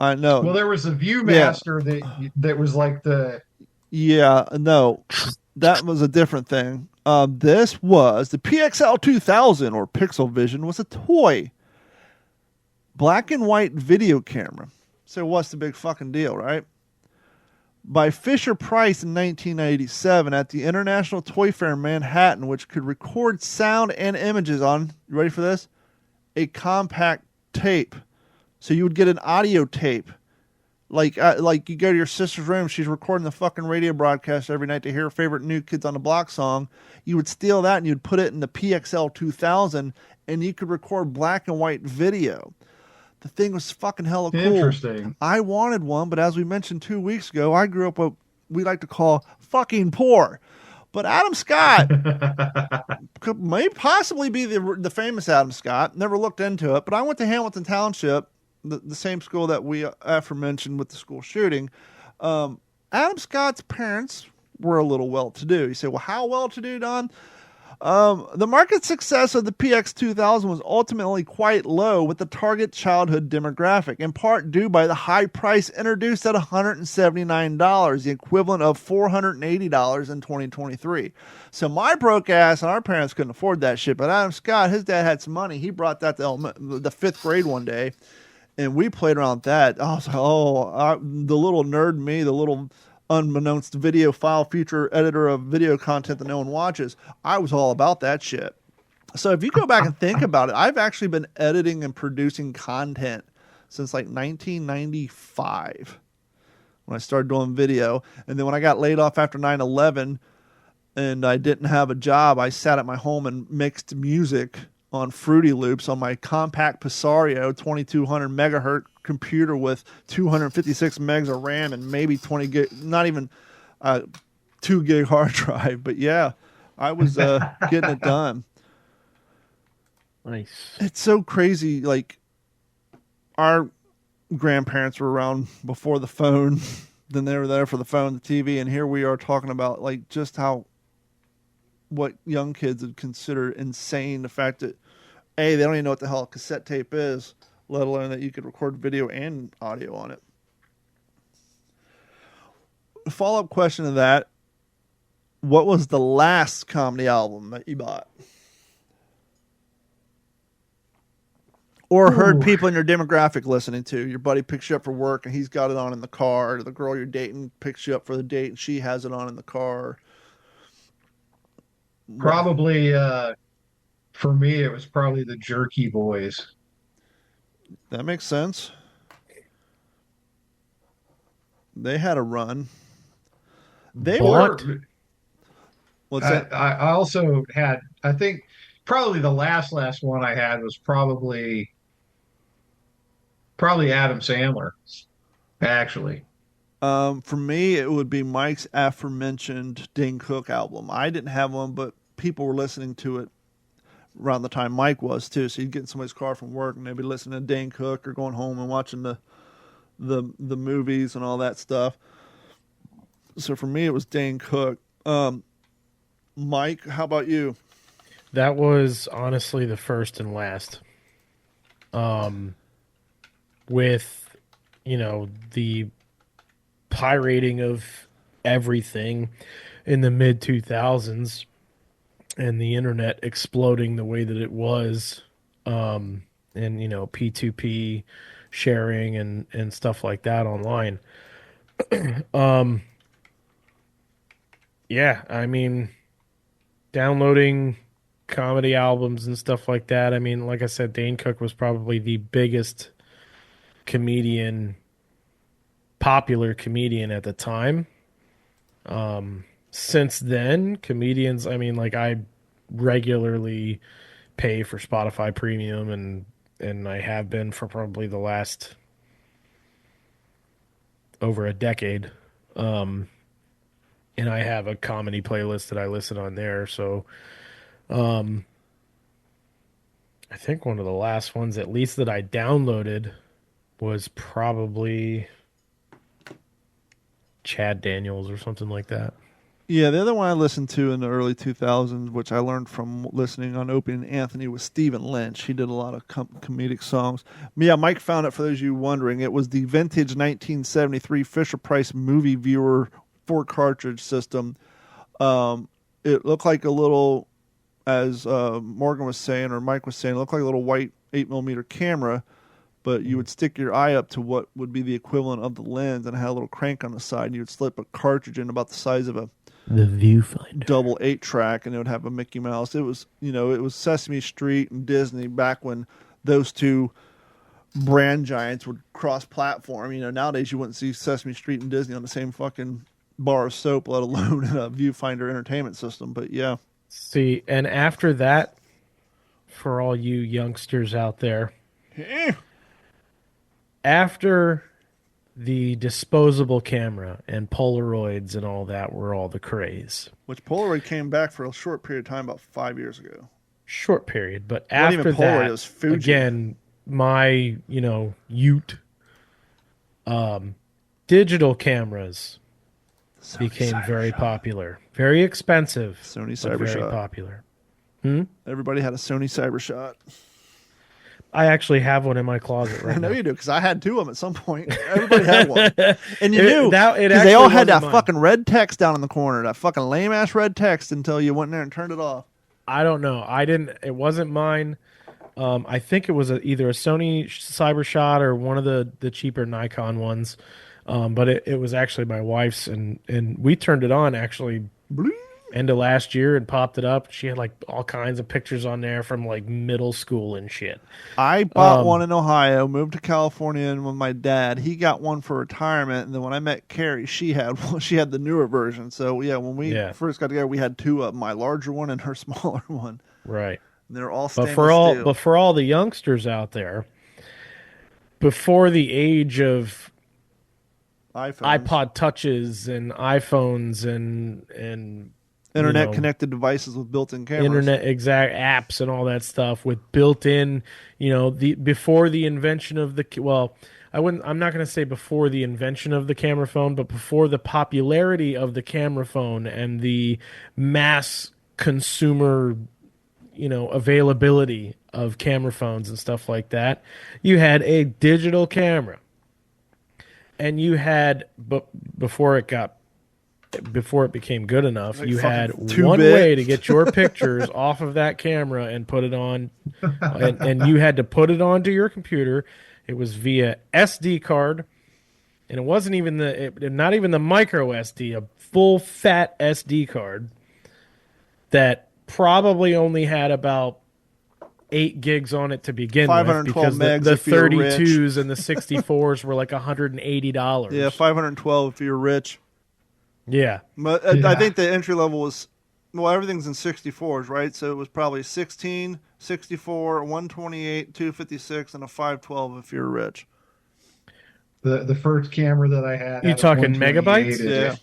I know. Well, there was a Yeah. ViewMaster that was like the. Yeah, no, that was a different thing. This was the PXL 2000 or Pixel Vision was a toy black and white video camera. So what's the big fucking deal, right? By Fisher Price in 1987 at the International Toy Fair in Manhattan, which could record sound and images on, you ready for this? A compact tape. So you would get an audio tape. Like you go to your sister's room, she's recording the fucking radio broadcast every night to hear her favorite New Kids on the Block song. You would steal that and you'd put it in the PXL 2000 and you could record black and white video. The thing was fucking hella cool. Interesting. I wanted one, but as we mentioned 2 weeks ago, I grew up what we like to call fucking poor. But Adam Scott may possibly be the famous Adam Scott. Never looked into it, but I went to Hamilton Township, the same school that we aforementioned with the school shooting. Adam Scott's parents were a little well-to-do. You say, well, how well-to-do, Don? The market success of the PX 2000 was ultimately quite low with the target childhood demographic, in part due by the high price introduced at $179, the equivalent of $480 in 2023. So my broke ass and our parents couldn't afford that shit, but Adam Scott, his dad had some money. He brought that to the fifth grade one day, and we played around with that. I was like, the little nerd me, the little unbeknownst video file feature editor of video content that no one watches. I was all about that shit. So if you go back and think about it, I've actually been editing and producing content since like 1995 when I started doing video. And then when I got laid off after 9/11 and I didn't have a job, I sat at my home and mixed music on Fruity Loops on my compact Pisario 2200 megahertz computer with 256 megs of RAM and maybe 20 gig, not even 2 gig hard drive. But yeah, I was getting it done. Nice. It's so crazy. Like, our grandparents were around before the phone, then they were there for the phone, the TV, and here we are talking about like just how what young kids would consider insane. The fact that they don't even know what the hell a cassette tape is, let alone that you could record video and audio on it. Follow-up question to that: what was the last comedy album that you bought? Or heard people in your demographic listening to? Your buddy picks you up for work and he's got it on in the car. Or the girl you're dating picks you up for the date and she has it on in the car. Probably, for me, it was probably the Jerky Boys. That makes sense. They had a run. They were. What's that? I also had, I think, probably the last one I had was probably Adam Sandler, actually. For me, it would be Mike's aforementioned Dane Cook album. I didn't have one, but people were listening to it around the time Mike was too. So you'd get in somebody's car from work and they'd be listening to Dane Cook or going home and watching the movies and all that stuff. So for me, it was Dane Cook. Mike, how about you? That was honestly the first and last. With, the pirating of everything in the mid 2000s and the internet exploding the way that it was, and P2P sharing and stuff like that online. Yeah, I mean, downloading comedy albums and stuff like that. I mean, like I said, Dane Cook was probably the biggest popular comedian at the time. Since then, comedians, I mean, like, I regularly pay for Spotify Premium and I have been for probably the last over a decade. And I have a comedy playlist that I listen on there. So, I think one of the last ones, at least that I downloaded, was probably Chad Daniels or something like that. Yeah, the other one I listened to in the early 2000s, which I learned from listening on Opie and Anthony, was Stephen Lynch. He did a lot of comedic songs. Yeah, Mike found it, for those of you wondering. It was the vintage 1973 Fisher-Price movie viewer 4-cartridge system. It looked like a little, as Morgan was saying, or Mike was saying, it looked like a little white 8mm camera, but you would stick your eye up to what would be the equivalent of the lens, and it had a little crank on the side, and you would slip a cartridge in about the size of the viewfinder, double 8-track, and it would have a Mickey Mouse. It was, it was Sesame Street and Disney back when those two brand giants would cross platform. Nowadays you wouldn't see Sesame Street and Disney on the same fucking bar of soap, let alone in a viewfinder entertainment system. But yeah. See, and after that, for all you youngsters out there, after the disposable camera and Polaroids and all that were all the craze. Which Polaroid came back for a short period of time, about 5 years ago. Short period, but Not after even Polaroid, that, it was Fuji. again, my, Ute, digital cameras became very popular. Very expensive. Sony but very CyberShot. popular. Everybody had a Sony CyberShot. I actually have one in my closet right I know now. you do, because I had two of them at some point. Everybody had one. And you knew, it because they all actually had that wasn't mine. fucking red text down in the corner, that fucking lame-ass red text, until you went in there and turned it off. I don't know. It wasn't mine. I think it was either a Sony CyberShot or one of the cheaper Nikon ones. But it was actually my wife's, and we turned it on actually end of last year and popped it up. She had like all kinds of pictures on there from like middle school and shit. I bought one in Ohio, moved to California, and with my dad, he got one for retirement. And then when I met Carrie, she had one. She had the newer version. So yeah, when we first got together, we had two of them, my larger one and her smaller one. Right. And they're all But stainless for steel. all the youngsters out there, before the age of iPhones. iPod touches and iPhones and Internet connected devices with built-in cameras. Internet exact apps and all that stuff with built-in, before the invention of I'm not going to say before the invention of the camera phone, but before the popularity of the camera phone and the mass consumer, availability of camera phones and stuff like that, you had a digital camera. And you had, but before it became good enough, you had one way to get your pictures off of that camera and put it on, and you had to put it onto your computer. It was via SD card, and it wasn't even not even the micro SD, a full fat SD card that probably only had about 8 gigs on it to begin with, 512 because megs the if you're 32s and the 64s were like $180. Yeah, 512 if you're rich. Yeah. But I think the entry level was, everything's in 64s, right? So it was probably 16, 64, 128, 256, and a 512 if you're rich. The first camera that I had. You talking megabytes? Yeah.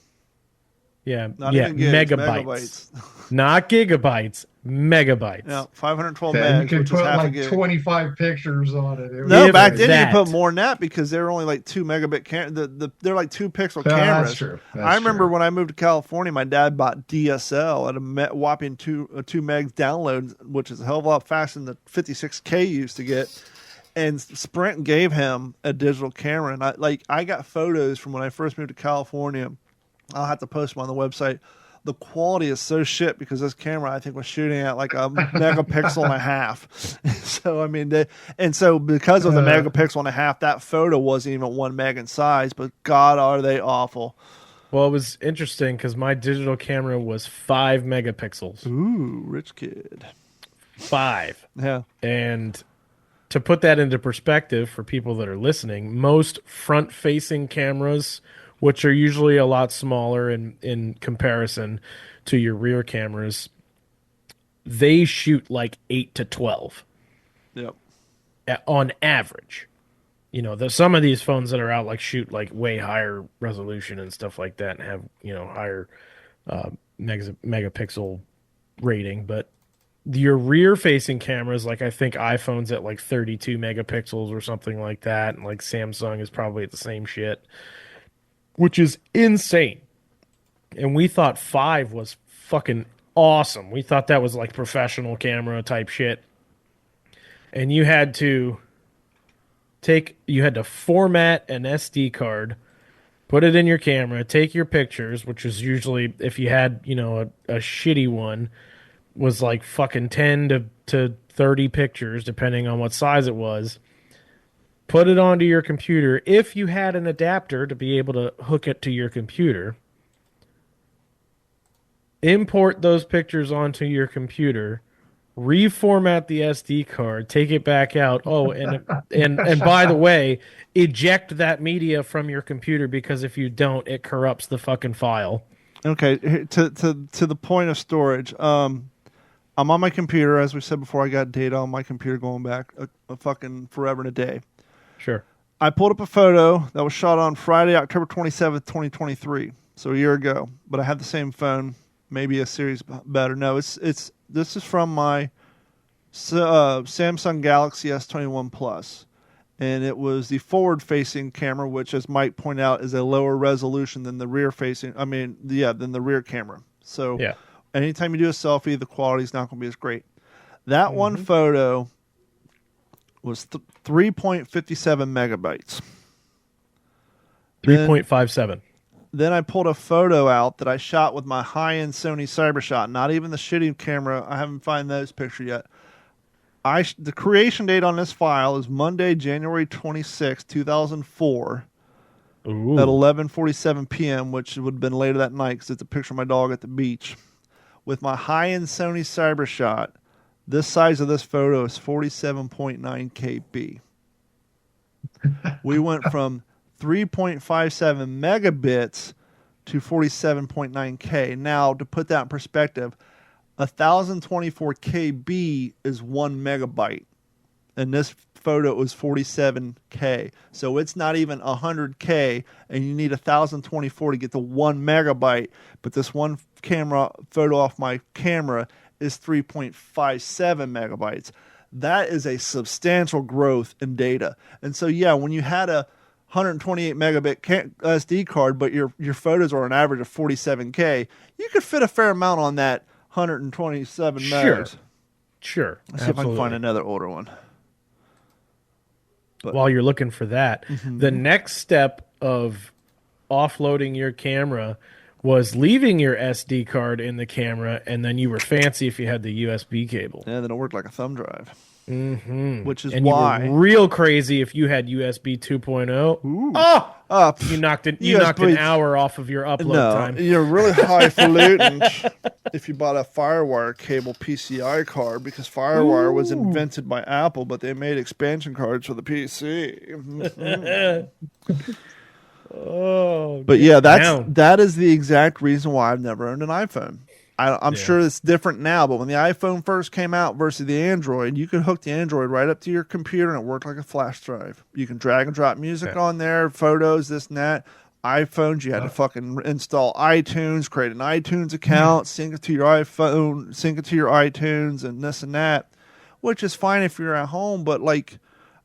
Yeah. Not even gigs, megabytes. Not gigabytes, megabytes. Yeah, 512 Yeah, megs, you could which put is half a like gig. 25 pictures on it. No, back then you could put more than that, because they're only like 2 megabit they're like 2 pixel cameras. That's true. I remember when I moved to California, my dad bought DSL at a whopping 2 megs download, which is a hell of a lot faster than the 56K you used to get. And Sprint gave him a digital camera, and I got photos from when I first moved to California. I'll have to post them on the website. The quality is so shit, because this camera, I think, was shooting at like a megapixel and a half. So, I mean, because of the megapixel and a half, that photo wasn't even 1 meg in size, but God, are they awful. Well, it was interesting because my digital camera was 5 megapixels. Ooh, rich kid. 5. Yeah. And to put that into perspective for people that are listening, most front-facing cameras, which are usually a lot smaller in comparison to your rear cameras, they shoot like 8 to 12. Yep. On average. Some of these phones that are out shoot like way higher resolution and stuff like that, and have, higher megapixel rating. But your rear-facing cameras, I think iPhone's at like 32 megapixels or something like that, and like Samsung is probably at the same shit, which is insane. and we thought 5 was fucking awesome. We thought that was like professional camera type shit. And you had to format an SD card, put it in your camera, take your pictures, which is usually, if you had, a shitty one, was like fucking 10 to 30 pictures, depending on what size it was. Put it onto your computer. If you had an adapter to be able to hook it to your computer, import those pictures onto your computer, reformat the SD card, take it back out. Oh, and by the way, eject that media from your computer, because if you don't, it corrupts the fucking file. Okay, to the point of storage. I'm on my computer, as we said before. I got data on my computer going back a fucking forever and a day. Sure. I pulled up a photo that was shot on Friday, October 27th, 2023, so a year ago. But I have the same phone, maybe a series better. No, this is from my Samsung Galaxy S21 Plus, and it was the forward-facing camera, which, as Mike pointed out, is a lower resolution than the rear-facing. Than the rear camera. So yeah. Anytime you do a selfie, the quality is not going to be as great. That one photo was 3.57 megabytes. 3.57. Then I pulled a photo out that I shot with my high-end Sony CyberShot. Not even the shitty camera. I haven't found those pictures yet. The creation date on this file is Monday, January 26, 2004. Ooh. At 11:47 p.m., which would have been later that night because it's a picture of my dog at the beach. With my high-end Sony CyberShot, this size of this photo is 47.9 KB. We went from 3.57 megabits to 47.9 K. Now, to put that in perspective, 1024 KB is 1 megabyte. And this photo was 47K. So it's not even 100K, and you need 1024 to get to 1 megabyte. But this one camera photo off my camera is 3.57 megabytes. That is a substantial growth in data. And so, yeah, when you had a 128 megabit SD card, but your photos are an average of 47K, you could fit a fair amount on that 127 megs. Sure. Let's see if I can find another older one. But while you're looking for that, the next step of offloading your camera was leaving your SD card in the camera, and then you were fancy if you had the USB cable. Yeah, then it worked like a thumb drive. Which is and why you were real crazy if you had USB 2.0. You knocked an hour off of your upload time. You're really highfalutin if you bought a FireWire cable PCI card, because FireWire was invented by Apple, but they made expansion cards for the PC. But yeah, that is the exact reason why I've never owned an iPhone. I'm sure it's different now, but when the iPhone first came out versus the Android, you could hook the Android right up to your computer and it worked like a flash drive. You can drag and drop music on there, photos, this and that. iPhones, you had to fucking install iTunes, create an iTunes account, sync it to your iPhone, sync it to your iTunes, and this and that, which is fine if you're at home, but like,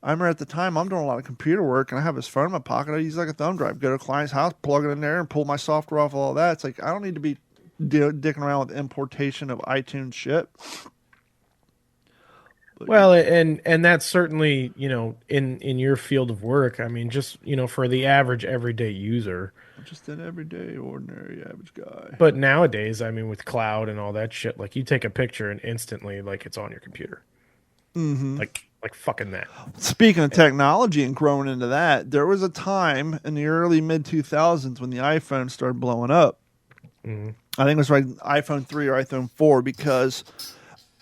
I remember at the time I'm doing a lot of computer work and I have this phone in my pocket. I use like a thumb drive, go to a client's house, plug it in there, and pull my software off of all that. It's like, I don't need to be dicking around with importation of iTunes shit. But, well, and that's certainly, in your field of work, I mean, just, for the average everyday user. I'm just an everyday, ordinary, average guy. But nowadays, I mean, with cloud and all that shit, like you take a picture and instantly, like, it's on your computer. Like fucking that. Speaking of technology and growing into that, there was a time in the early mid-2000s when the iPhone started blowing up. I think it was like iPhone 3 or iPhone 4, because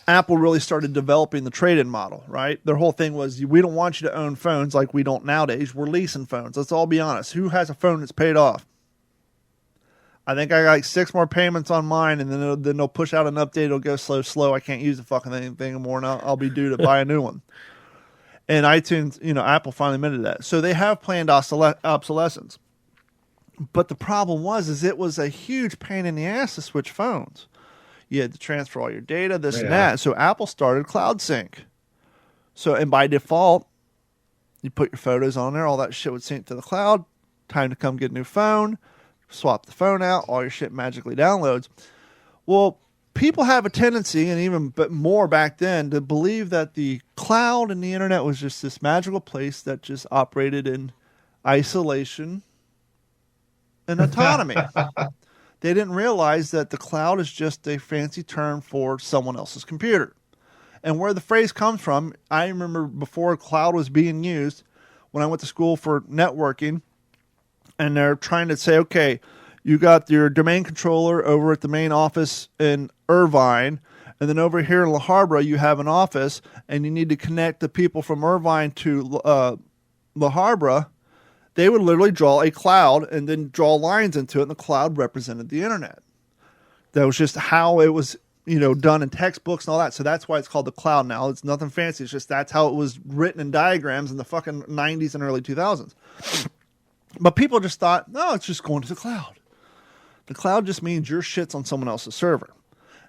Apple really started developing the trade-in model, right? Their whole thing was, we don't want you to own phones like we don't nowadays. We're leasing phones. Let's all be honest. Who has a phone that's paid off? I think I got like 6 more payments on mine, and then they'll push out an update. It'll go slow. I can't use the fucking thing anymore, and I'll be due to buy a new one. And iTunes, Apple finally admitted that. So they have planned obsolescence. But the problem was it was a huge pain in the ass to switch phones. You had to transfer all your data, this and that. So Apple started Cloud Sync. So, and by default, you put your photos on there, all that shit would sync to the cloud. Time to come get a new phone. swap the phone out, all your shit magically downloads. Well, people have a tendency, and even more back then, to believe that the cloud and the internet was just this magical place that just operated in isolation and autonomy. They didn't realize that the cloud is just a fancy term for someone else's computer. And where the phrase comes from, I remember before cloud was being used, when I went to school for networking, and they're trying to say, okay, you got your domain controller over at the main office in Irvine, and then over here in La Habra you have an office, and you need to connect the people from Irvine to La Habra. They would literally draw a cloud and then draw lines into it, and the cloud represented the internet. That was just how it was, done in textbooks and all that. So that's why it's called the cloud now. It's nothing fancy. It's just that's how it was written in diagrams in the fucking 90s and early 2000s. But people just thought, no, it's just going to the cloud. The cloud just means your shit's on someone else's server.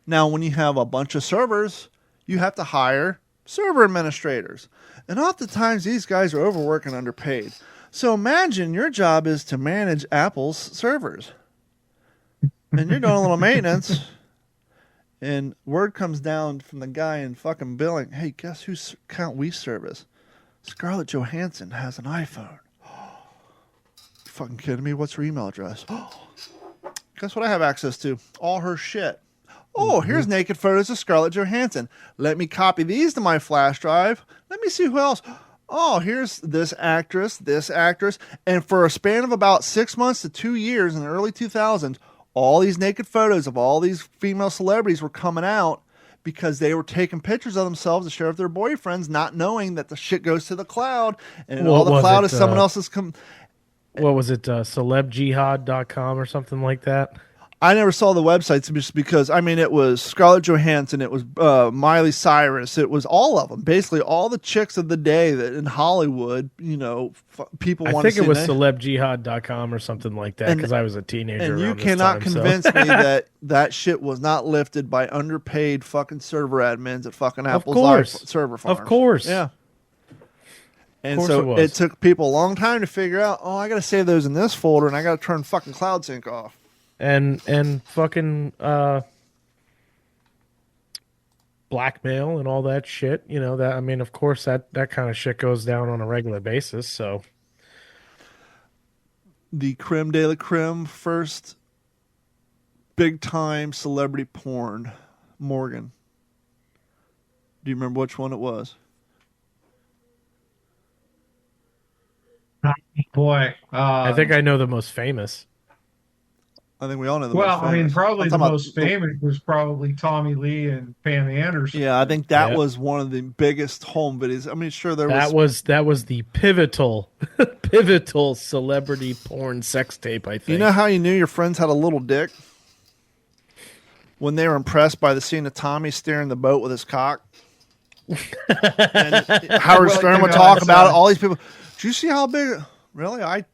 Now, when you have a bunch of servers, you have to hire server administrators. And oftentimes these guys are overworked and underpaid. So imagine your job is to manage Apple's servers. And you're doing a little maintenance. And word comes down from the guy in fucking billing, hey, guess whose account we service? Scarlett Johansson has an iPhone. You fucking kidding me? What's her email address? Guess what I have access to? All her shit. Oh, here's naked photos of Scarlett Johansson. Let me copy these to my flash drive. Let me see who else. Oh, here's this actress. And for a span of about 6 months to 2 years in the early 2000s, all these naked photos of all these female celebrities were coming out because they were taking pictures of themselves to share with their boyfriends, not knowing that the shit goes to the cloud, and all the cloud is someone else's... What was it, celebjihad.com or something like that? I never saw the websites just because, it was Scarlett Johansson, it was Miley Cyrus, it was all of them. Basically, all the chicks of the day that in Hollywood, people want to see. I think it was celebjihad.com or something like that because I was a teenager. And you cannot convince me that shit was not lifted by underpaid fucking server admins at fucking Apple's server farms. Of course. Yeah. And so it took people a long time to figure out, I got to save those in this folder and I got to turn fucking Cloud Sync off. And fucking blackmail and all that shit, of course that kind of shit goes down on a regular basis. So the creme de la creme, first big time celebrity porn, Morgan. Do you remember which one it was? Boy, I think I know the most famous. I think we all know the most famous. Probably the most famous was probably Tommy Lee and Pam Anderson. Yeah, I think that was one of the biggest home videos. Sure there was... That was the pivotal celebrity porn sex tape, I think. You know how you knew your friends had a little dick? When they were impressed by the scene of Tommy steering the boat with his cock. And Howard Stern would talk about it. All these people... Did you see how big... Really? I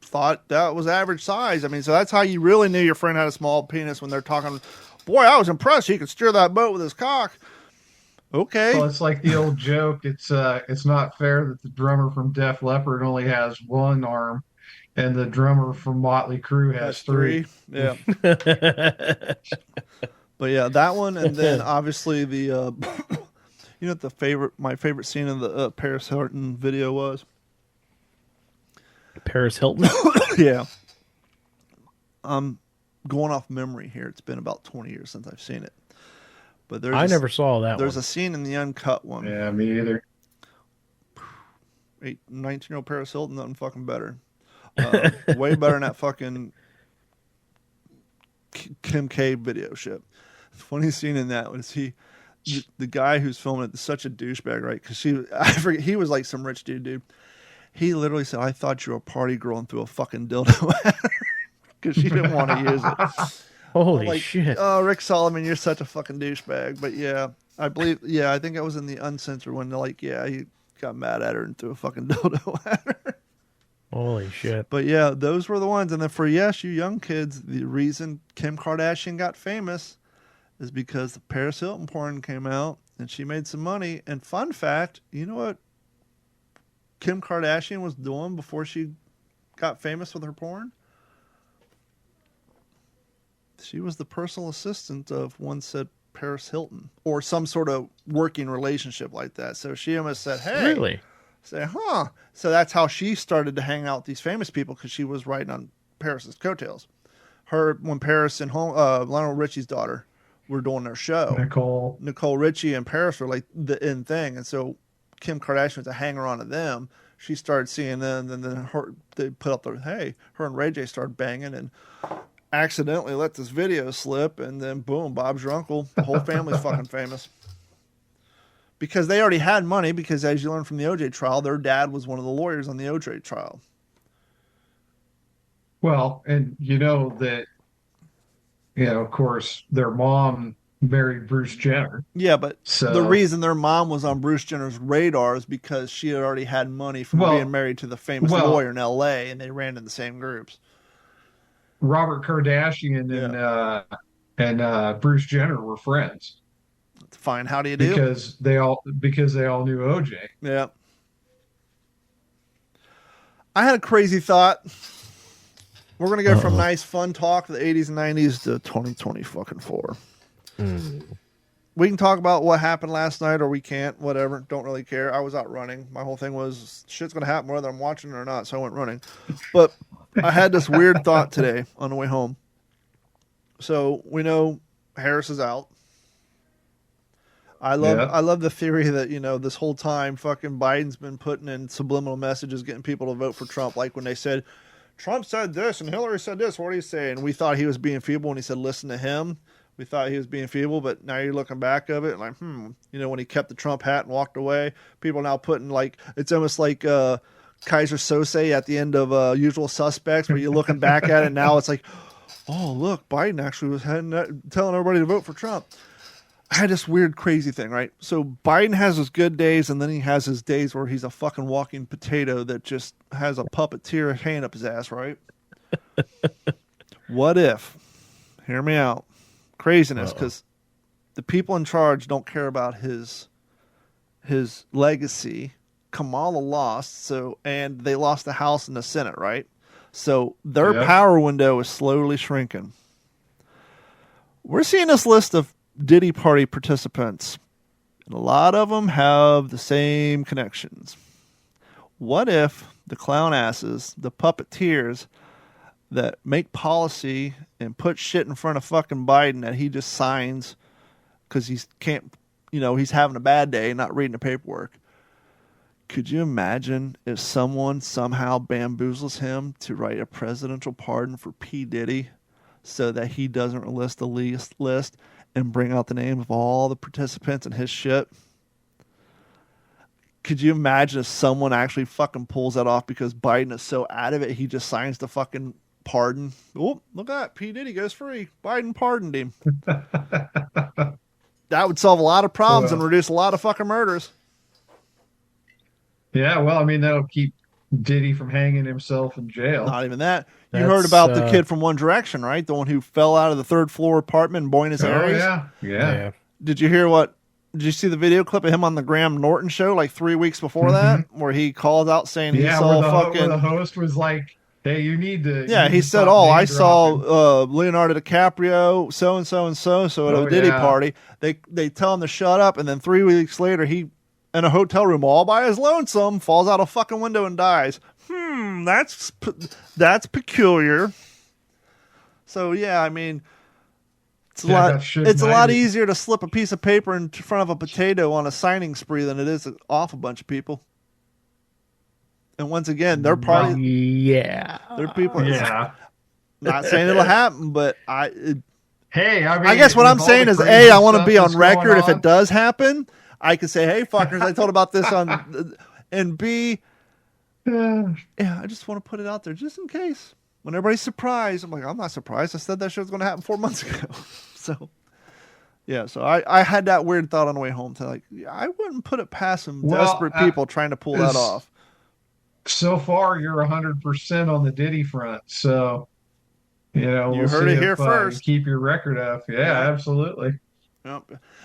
thought that was average size. So that's how you really knew your friend had a small penis when they're talking. Boy, I was impressed. He could steer that boat with his cock. Okay. Well, it's like the old joke. It's not fair that the drummer from Def Leppard only has one arm, and the drummer from Motley Crue has three. Yeah. But yeah, that one, and then obviously the. You know what my favorite scene in the Paris Hilton video was? Paris Hilton? Yeah. I'm going off memory here. It's been about 20 years since I've seen it. But I never saw that There's a scene in the uncut one. Yeah, me either. 19-year-old Paris Hilton, nothing fucking better. Way better than that fucking Kim K video shit. The funny scene in that was the guy who's filming it is such a douchebag, right? Because he was like some rich dude. He literally said, I thought you were a party girl and threw a fucking dildo at her because she didn't want to use it. Holy shit. Oh, Rick Solomon, you're such a fucking douchebag. But yeah, I think I was in the uncensored one. He got mad at her and threw a fucking dildo at her. Holy shit. But yeah, those were the ones. And then for you young kids, the reason Kim Kardashian got famous is because the Paris Hilton porn came out and she made some money. And fun fact, you know what Kim Kardashian was doing before she got famous with her porn? She was the personal assistant of one said Paris Hilton, or some sort of working relationship like that. So she almost said, hey. Really? Say, huh. So that's how she started to hang out with these famous people, because she was riding on Paris's coattails. When Paris and Lionel Richie's daughter were doing their show. Nicole Richie and Paris were like the in thing. And so Kim Kardashian was a hanger on to them. She started seeing them, and then they put up her and Ray J started banging, and accidentally let this video slip, and then boom, Bob's your uncle. The whole family's fucking famous. Because they already had money, because as you learned from the OJ trial, their dad was one of the lawyers on the OJ trial. Well, and that, of course, their mom married Bruce Jenner. Yeah, but the reason their mom was on Bruce Jenner's radar is because she had already had money from being married to the famous lawyer in L.A., and they ran in the same groups. Robert Kardashian and Bruce Jenner were friends. Fine. How do you do? Because they all knew OJ. Yeah. I had a crazy thought. We're gonna go from nice fun talk to the 80s and 90s to 2020 fucking 4. We can talk about what happened last night, or we can't. Whatever. Don't really care. I was out running. My whole thing was shit's gonna happen whether I'm watching it or not, so I went running. But I had this weird thought today on the way home. So we know Harris is out. I love the theory that, this whole time fucking Biden's been putting in subliminal messages getting people to vote for Trump. Like when they said, Trump said this and Hillary said this, what do you say? And we thought he was being feeble when he said, listen to him. We thought he was being feeble, but now you're looking back of it like, when he kept the Trump hat and walked away, people are now putting it's almost like Kaiser Sose at the end of Usual Suspects, where you're looking back at it now, it's like, oh, look, Biden actually was telling everybody to vote for Trump. I had this weird, crazy thing, right? So Biden has his good days, and then he has his days where he's a fucking walking potato that just has a puppeteer hand up his ass, right? What if, hear me out, craziness, because the people in charge don't care about his legacy. Kamala lost, and they lost the House and the Senate, right? So their power window is slowly shrinking. We're seeing this list of Diddy Party participants, and a lot of them have the same connections. What if the clown asses, the puppeteers that make policy and put shit in front of fucking Biden that he just signs because he's having a bad day and not reading the paperwork? Could you imagine if someone somehow bamboozles him to write a presidential pardon for P. Diddy so that he doesn't release the list and bring out the name of all the participants in his shit? Could you imagine if someone actually fucking pulls that off because Biden is so out of it, he just signs the fucking pardon? Oh, look at that. P. Diddy goes free. Biden pardoned him. That would solve a lot of problems and reduce a lot of fucking murders. Yeah, well, I mean, that'll keep Diddy from hanging himself in jail. Not even that. You heard about the kid from One Direction, right? The one who fell out of the third floor apartment in Buenos Aires? Yeah. Did you see the video clip of him on the Graham Norton show like 3 weeks before that? Where he called out saying he saw where the host was like, hey, you need to... he said, I saw Leonardo DiCaprio, so-and-so and so-and-so at a Diddy party. They tell him to shut up, and then 3 weeks later, he, in a hotel room all by his lonesome, falls out a fucking window and dies. That's peculiar. So, yeah, I mean... It's a lot easier to slip a piece of paper in front of a potato on a signing spree than it is off a bunch of people. And once again, their party, their people. Yeah, not saying it'll happen, but I guess what I'm saying is, A, I want to be on record if it does happen. I can say, hey, fuckers, I told about this on, and B, I just want to put it out there just in case. When everybody's surprised, I'm like, I'm not surprised. I said that shit was going to happen 4 months ago. So I had that weird thought on the way home. I wouldn't put it past some desperate people trying to pull that off. So far, you're 100% on the Diddy front. So, you heard it here first. Keep your record up. Yeah, absolutely. Yep.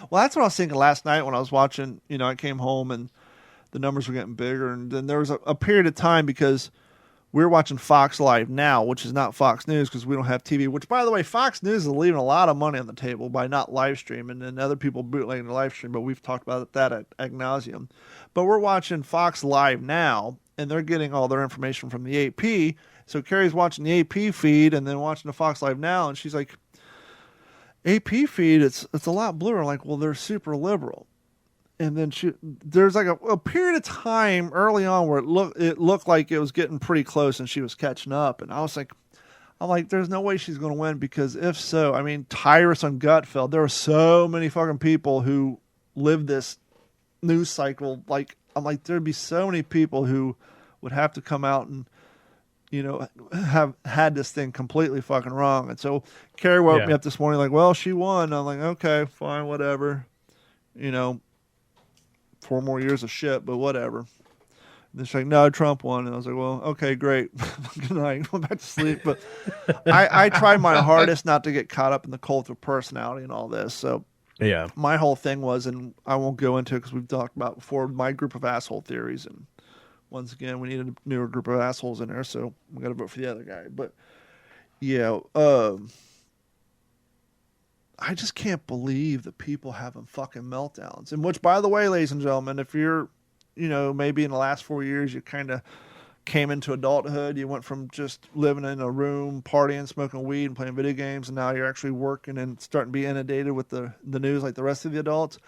Well, that's what I was thinking last night when I was watching. I came home and the numbers were getting bigger. And then there was a period of time because we're watching Fox Live Now, which is not Fox News because we don't have TV, which, by the way, Fox News is leaving a lot of money on the table by not live streaming and other people bootlegging the live stream, but we've talked about that ad nauseum. But we're watching Fox Live Now, and they're getting all their information from the AP. So Carrie's watching the AP feed and then watching the Fox Live Now, and she's like, AP feed, it's a lot bluer. I'm like, well, they're super liberal. And then there's like a period of time early on where it looked like it was getting pretty close and she was catching up. And I'm like, there's no way she's going to win, because if so, I mean, Tyrus on Gutfeld, there were so many fucking people who lived this news cycle. Like, I'm like, there'd be so many people who would have to come out and, have had this thing completely fucking wrong. And so Carrie woke me up this morning like, well, she won. I'm like, okay, fine, whatever. 4 more years of shit, but whatever. And then she's like, no, Trump won. And I was like, well, okay, great. Good night. Went back to sleep. But I tried my hardest not to get caught up in the cult of personality and all this. So yeah, my whole thing was, and I won't go into it because we've talked about before, my group of asshole theories. And once again, we need a newer group of assholes in there, so we got to vote for the other guy. But yeah, I just can't believe the people having fucking meltdowns. And which, by the way, ladies and gentlemen, if you're, maybe in the last 4 years, you kind of came into adulthood, you went from just living in a room, partying, smoking weed, and playing video games, and now you're actually working and starting to be inundated with the news like the rest of the adults.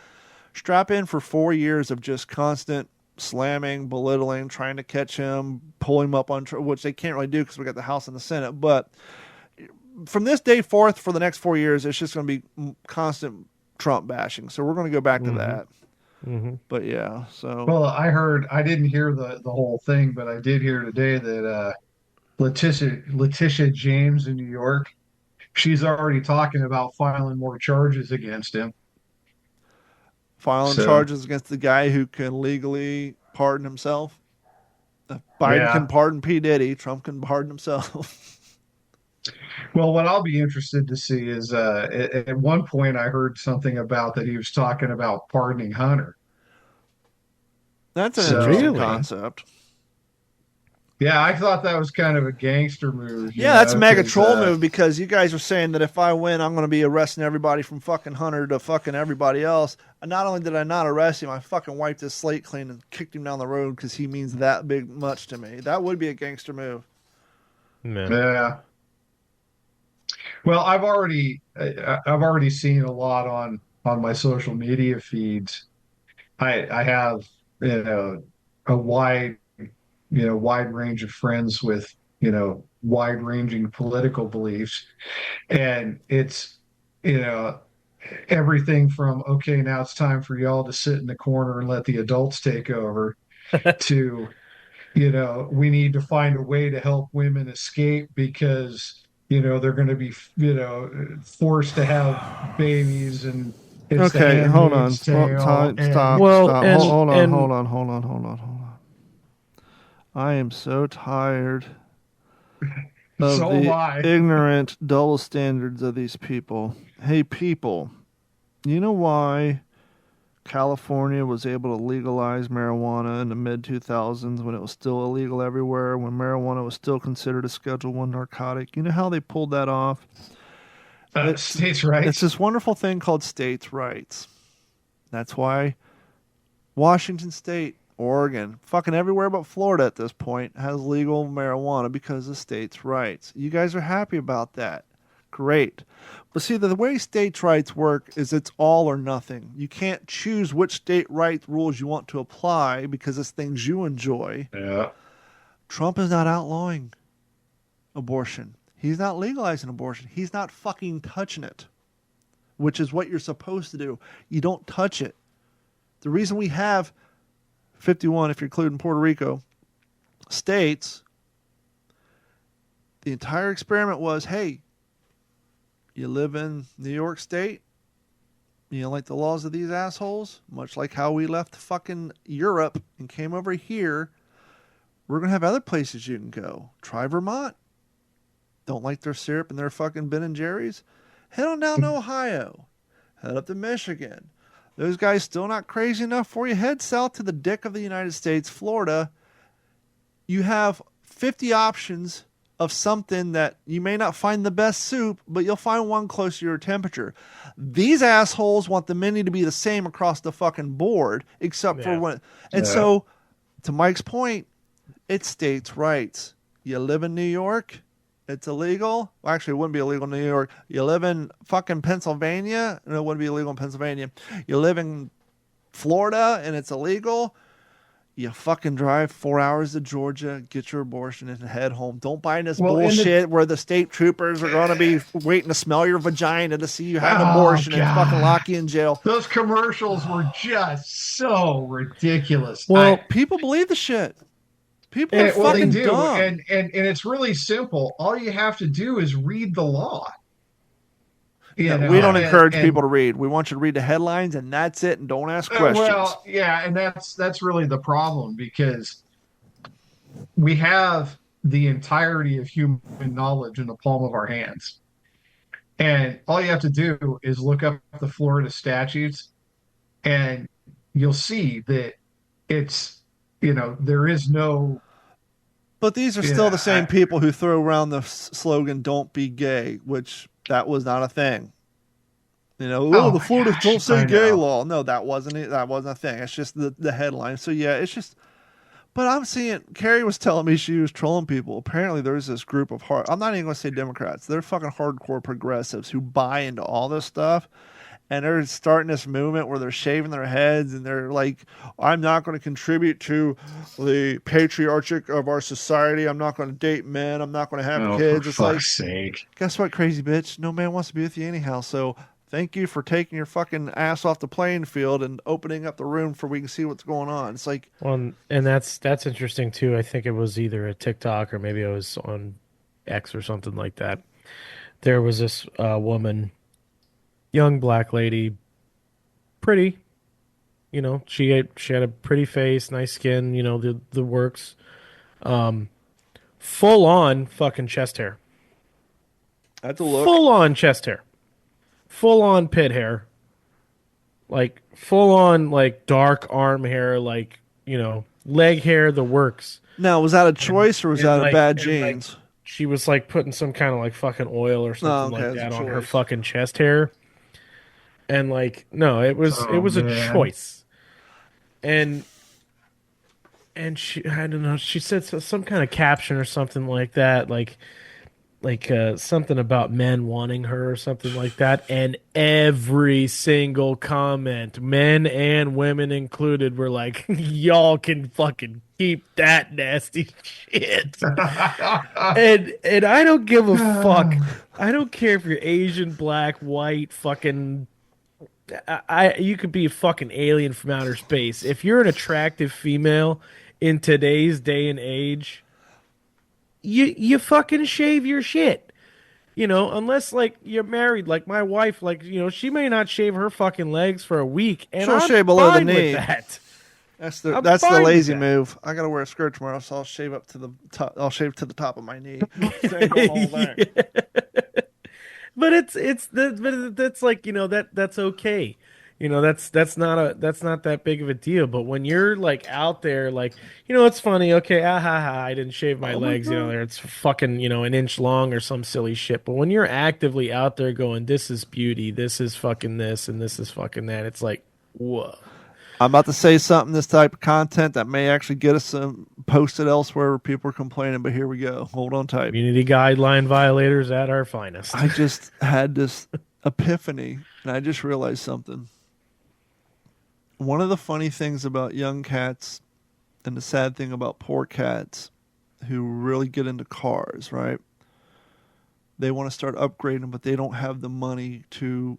Strap in for 4 years of just constant slamming, belittling, trying to catch him, pull him up on, which they can't really do because we got the House and the Senate. But from this day forth, for the next 4 years, it's just going to be constant Trump bashing. So we're going to go back to that. Mm-hmm. But yeah, so. Well, I didn't hear the whole thing, but I did hear today that Letitia James in New York, she's already talking about filing more charges against him. Filing charges against the guy who can legally pardon himself. If Biden can pardon P. Diddy, Trump can pardon himself. Well, what I'll be interested to see is at one point I heard something about that he was talking about pardoning Hunter. That's an interesting concept. Yeah, I thought that was kind of a gangster move. Yeah, that's a mega troll move, because you guys are saying that if I win, I'm going to be arresting everybody from fucking Hunter to fucking everybody else. And not only did I not arrest him, I fucking wiped his slate clean and kicked him down the road because he means that big much to me. That would be a gangster move. Yeah. Well, I've already seen a lot on my social media feeds. I have a wide range of friends with wide ranging political beliefs, and it's everything from, okay, now it's time for y'all to sit in the corner and let the adults take over to we need to find a way to help women escape because they're going to be forced to have babies, and it's okay, hold on, stop. Well, hold on. I am so tired of the ignorant double standards of these people. Hey, people, you know why California was able to legalize marijuana in the mid-2000s when it was still illegal everywhere, when marijuana was still considered a Schedule I narcotic? You know how they pulled that off? States' rights. It's this wonderful thing called states' rights. That's why Washington State, Oregon, fucking everywhere but Florida at this point has legal marijuana because of states' rights. You guys are happy about that. Great. But see, the way states' rights work is it's all or nothing. You can't choose which state rights rules you want to apply because it's things you enjoy. Yeah. Trump is not outlawing abortion. He's not legalizing abortion. He's not fucking touching it, which is what you're supposed to do. You don't touch it. The reason we have 51, if you're including Puerto Rico, states, the entire experiment was, hey, you live in New York State, you don't like the laws of these assholes, much like how we left fucking Europe and came over here, we're going to have other places you can go. Try Vermont. Don't like their syrup and their fucking Ben & Jerry's? Head on down to Ohio. Head up to Michigan. Those guys still not crazy enough for you? Head south to the dick of the United States, Florida. You have 50 options of something that you may not find the best soup, but you'll find one close to your temperature. These assholes want the menu to be the same across the fucking board, except for when. And so, to Mike's point, it's states' rights. You live in New York, it's illegal. Well, actually, it wouldn't be illegal in New York. You live in fucking Pennsylvania, and it wouldn't be illegal in Pennsylvania. You live in Florida, and it's illegal. You fucking drive 4 hours to Georgia, get your abortion, and head home. Don't buy this bullshit where the state troopers are going to be waiting to smell your vagina to see you have an abortion and fucking lock you in jail. Those commercials were just so ridiculous. Well, people believe the shit. People are fucking dumb. And it's really simple. All you have to do is read the law. We don't encourage people to read. We want you to read the headlines, and that's it, and don't ask questions. Well, yeah, and that's really the problem, because we have the entirety of human knowledge in the palm of our hands. And all you have to do is look up the Florida statutes, and you'll see that it's, there is no... But these are still the same people who throw around the slogan, "Don't be gay," which... that was not a thing. The Florida don't say gay law. No, that wasn't it. That wasn't a thing. It's just the headline. So yeah, it's just, but I'm seeing, Carrie was telling me she was trolling people. Apparently there's this group of I'm not even going to say Democrats. They're fucking hardcore progressives who buy into all this stuff. And they're starting this movement where they're shaving their heads and they're like, I'm not going to contribute to the patriarchy of our society. I'm not going to date men. I'm not going to have kids. For it's like, fuck's sake. Guess what, crazy bitch? No man wants to be with you anyhow. So thank you for taking your fucking ass off the playing field and opening up the room for we can see what's going on. It's like, well, and that's interesting too. I think it was either a TikTok or maybe it was on X or something like that. There was this woman, young black lady, pretty, she had a pretty face, nice skin, the works, full on fucking chest hair. That's a look. Full on chest hair, full on pit hair, like full on like dark arm hair, like leg hair, the works. Now, was that a choice or was that a bad genes? She was like putting some kind of like fucking oil or something like that on her fucking chest hair. And like, no, it was a choice. And she, I don't know, she said some kind of caption or something like that, like something about men wanting her or something like that. And every single comment, men and women included, were like, y'all can fucking keep that nasty shit. and I don't give a fuck. I don't care if you're Asian, black, white, fucking... you could be a fucking alien from outer space. If you're an attractive female in today's day and age, you fucking shave your shit. Unless like you're married, like my wife, like she may not shave her fucking legs for a week, and she'll I'm shave below the fine knee. With that. That's the lazy move. I gotta wear a skirt tomorrow, so I'll shave up to the top. I'll shave to the top of my knee. But that's like that's okay. That's not that big of a deal. But when you're like out there, like it's funny. Okay, I didn't shave my legs. It's fucking an inch long or some silly shit. But when you're actively out there going, this is beauty, this is fucking this, and this is fucking that, it's like, whoa. I'm about to say something, this type of content that may actually get us some posted elsewhere where people are complaining, but here we go. Hold on tight. Community guideline violators at our finest. I just had this epiphany, and I just realized something. One of the funny things about young cats and the sad thing about poor cats who really get into cars, right? They want to start upgrading, but they don't have the money to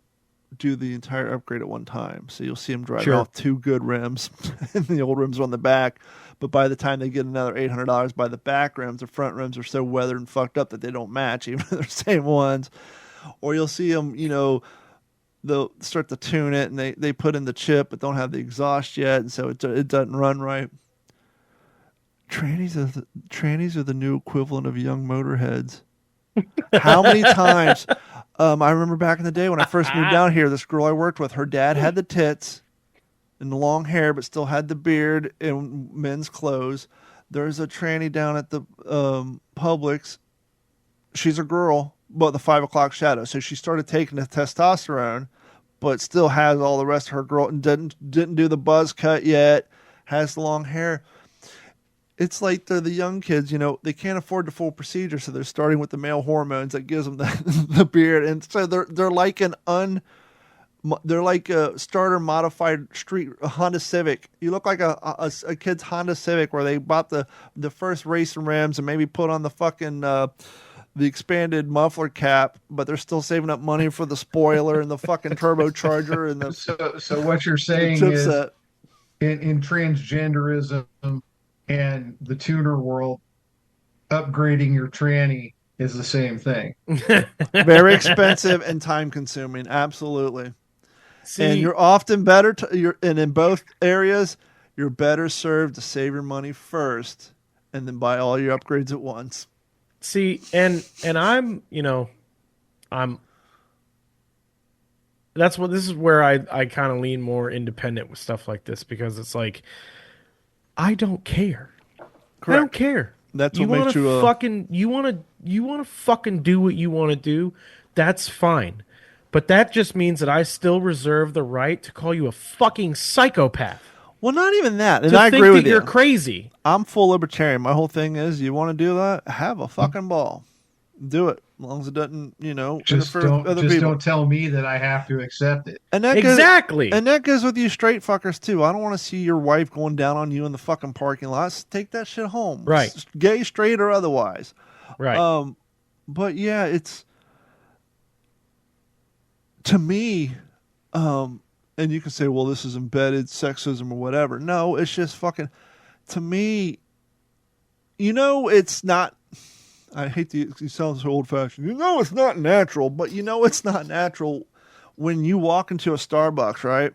do the entire upgrade at one time. So you'll see them drive off two good rims and the old rims are on the back. But by the time they get another $800 by the back rims, the front rims are so weathered and fucked up that they don't match, even if they're the same ones. Or you'll see them, they'll start to tune it and they put in the chip but don't have the exhaust yet. And so it doesn't run right. Trannies are the new equivalent of young motorheads. How many times... I remember back in the day when I first moved down here, this girl I worked with, her dad had the tits and the long hair, but still had the beard and men's clothes. There's a tranny down at the Publix. She's a girl, but the 5 o'clock shadow. So she started taking the testosterone, but still has all the rest of her girl and didn't do the buzz cut yet. Has the long hair. It's like they're the young kids, they can't afford the full procedure, so they're starting with the male hormones that gives them the beard, and so they're like they're like a starter modified street Honda Civic. You look like a kid's Honda Civic where they bought the first racing rims and maybe put on the fucking the expanded muffler cap, but they're still saving up money for the spoiler and the fucking turbocharger and the. So what you're saying is in transgenderism and the tuner world, upgrading your tranny is the same thing. Very expensive and time consuming. Absolutely. See, and you're often better and in both areas, you're better served to save your money first and then buy all your upgrades at once. See, and I'm this is where I kind of lean more independent with stuff like this, because it's like, I don't care. Correct. I don't care. That's what makes you you want to fucking do what you want to do. That's fine. But that just means that I still reserve the right to call you a fucking psychopath. Well, not even that. And to I think agree that with you. You're crazy. I'm full libertarian. My whole thing is, you want to do that? Have a fucking ball. Do it. As long as it doesn't, interfere with other people. Don't tell me that I have to accept it. And that exactly. And that goes with you straight fuckers too. I don't want to see your wife going down on you in the fucking parking lots. Take that shit home. Right. Gay, straight, or otherwise. Right. But yeah, it's to me, and you can say, well, this is embedded sexism or whatever. No, it's just fucking, to me, it's not, I hate to, you sound so old fashioned. It's not natural, but it's not natural when you walk into a Starbucks, right?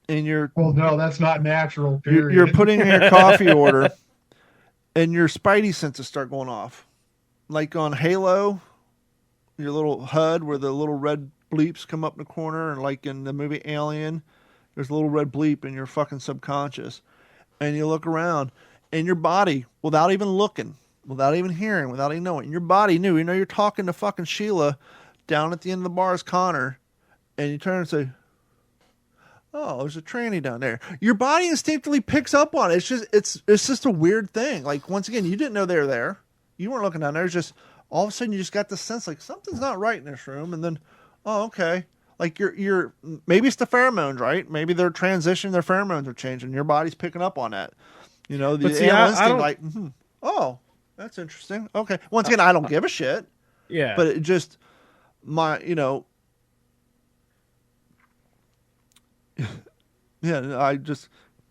And well, no, that's not natural. Period. You're putting in your coffee order, and your spidey senses start going off, like on Halo, your little HUD where the little red bleeps come up in the corner, and like in the movie Alien, there's a little red bleep in your fucking subconscious, and you look around, and your body, without even looking, without even hearing, without even knowing, your body knew. You're talking to fucking Sheila down at the end of the bar is Connor, and you turn and say, oh, there's a tranny down there. Your body instinctively picks up on it. It's just a weird thing. Like, once again, you didn't know they were there. You weren't looking down there. It's just all of a sudden you just got the sense like something's not right in this room, and then, oh, okay. Like you're maybe it's the pheromones, right? Maybe they're transitioning, their pheromones are changing. Your body's picking up on that. The animal instinct, like, oh, that's interesting. Okay. Once again, I don't give a shit. Yeah. But it just, yeah, I just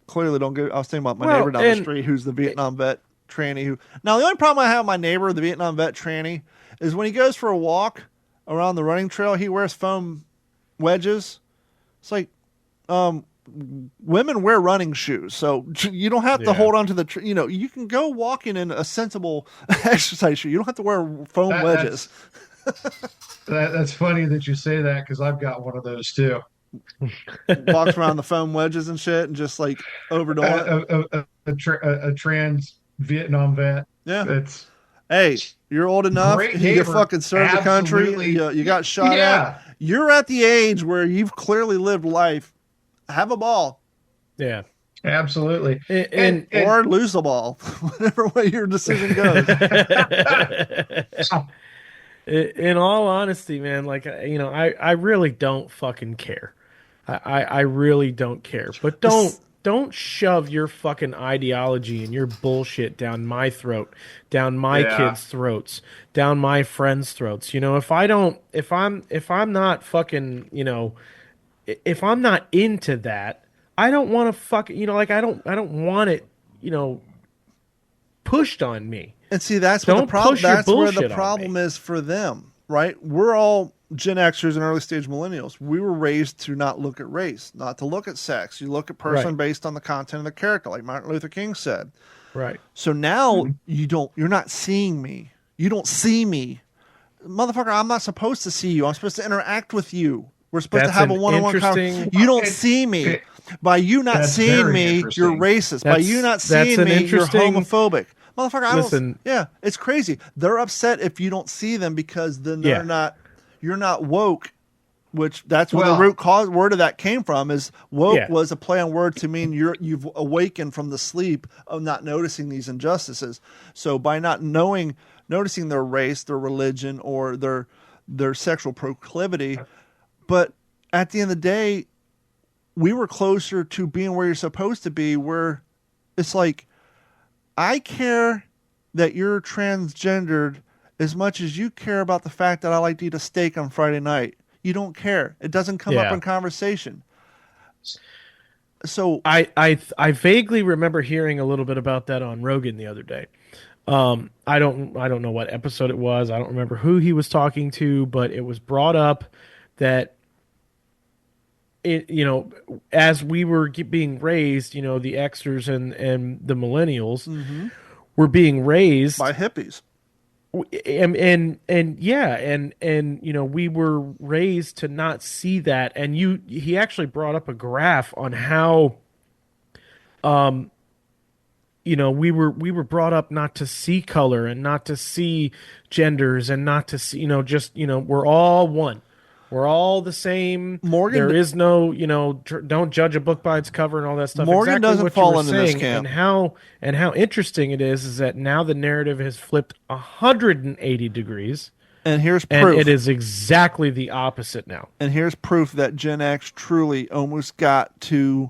clearly don't give. I was thinking about my neighbor down the street who's the Vietnam vet tranny. Now, the only problem I have with my neighbor, the Vietnam vet tranny, is when he goes for a walk around the running trail, he wears foam wedges. It's like, women wear running shoes, so you don't have to hold on to the. You can go walking in a sensible exercise shoe. You don't have to wear foam wedges. That's funny that you say that, because I've got one of those too. Walks around the foam wedges and shit, and just like overdoing it. A trans Vietnam vet. Yeah. Hey, you're old enough. You fucking served the country. You got shot at. You're at the age where you've clearly lived life. Have a ball. Yeah. Absolutely. Or lose the ball, whatever way your decision goes. In all honesty, man, like, I really don't fucking care. I really don't care. But don't shove your fucking ideology and your bullshit down my throat, down my kids' throats, down my friends' throats. If I'm not fucking, if I'm not into that, I don't want to fucking, I don't want it, pushed on me. And see, that's where the problem. That's where the problem is for them, right? We're all Gen Xers and early stage millennials. We were raised to not look at race, not to look at sex. You look at person based on the content of the character, like Martin Luther King said. Right. So now you're not seeing me. You don't see me, motherfucker. I'm not supposed to see you. I'm supposed to interact with you. We're supposed to have a one-on-one conversation. You don't see me. By you not seeing me, you're racist. By you not seeing me, you're homophobic. Motherfucker, yeah, it's crazy. They're upset if you don't see them because then you're not woke, which that's where the root cause word of that came from. Is woke was a play on word to mean you've awakened from the sleep of not noticing these injustices. So by not noticing their race, their religion, or their sexual proclivity, but at the end of the day, we were closer to being where you're supposed to be, where it's like, I care that you're transgendered as much as you care about the fact that I like to eat a steak on Friday night. You don't care. It doesn't come up in conversation. So I vaguely remember hearing a little bit about that on Rogan the other day. I don't know what episode it was. I don't remember who he was talking to, but it was brought up that as we were being raised, the Xers and the millennials were being raised by hippies. And we were raised to not see that. And he actually brought up a graph on how we were brought up not to see color and not to see genders and not to see, we're all one. We're all the same. Morgan, there is no, don't judge a book by its cover and all that stuff. Morgan doesn't fall into this camp. And how interesting it is that now the narrative has flipped 180 degrees. And here's proof. And it is exactly the opposite now. And here's proof that Gen X truly almost got to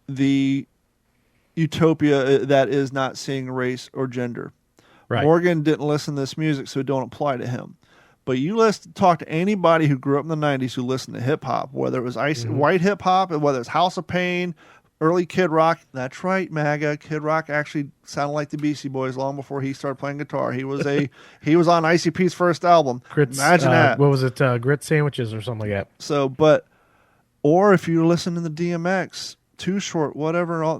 the utopia that is not seeing race or gender. Right. Morgan didn't listen to this music, so it don't apply to him. But you talk to anybody who grew up in the 90s who listened to hip-hop, whether it was white hip-hop, whether it's House of Pain, early Kid Rock. That's right, MAGA. Kid Rock actually sounded like the Beastie Boys long before he started playing guitar. He was on ICP's first album. Imagine that. What was it? Grit Sandwiches or something like that. So, or if you listen to the DMX, Too Short, whatever,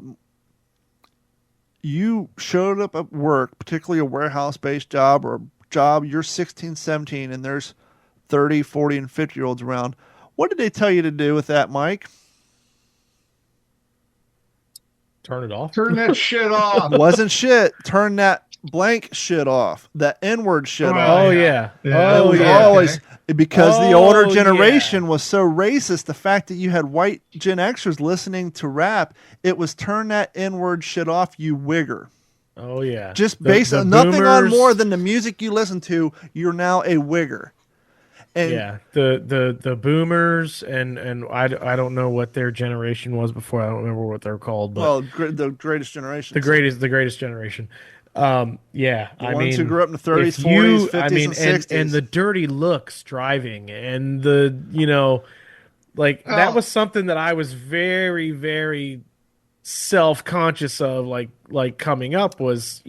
you showed up at work, particularly a warehouse-based job or job, you're 16, 17, and there's 30, 40, and 50-year-olds around. What did they tell you to do with that, Mike? Turn it off. Turn that shit off. Wasn't shit. Turn that blank shit off. That N-word shit off. Oh, yeah. Always, because the older generation was so racist, the fact that you had white Gen Xers listening to rap, it was turn that N-word shit off, you wigger. Oh, yeah. Just based on nothing on more than the music you listen to, you're now a wigger. And the boomers and I don't know what their generation was before. I don't remember what they're called. But the greatest generation. The greatest generation. Ones who grew up in the 30s, 40s, 50s, and 60s. And the dirty looks driving and that was something that I was very, very self-conscious of like coming up was,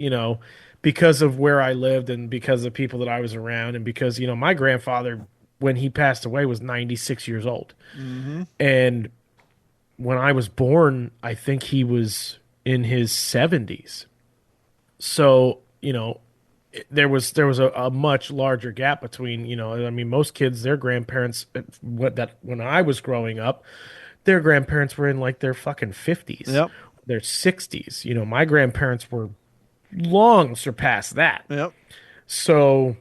because of where I lived and because of people that I was around and because, my grandfather, when he passed away, was 96 years old. Mm-hmm. And when I was born, I think he was in his 70s. So, there was a much larger gap between, most kids, their grandparents, when I was growing up, their grandparents were in like their fucking 50s, their 60s. My grandparents were long surpassed that. Yep. So,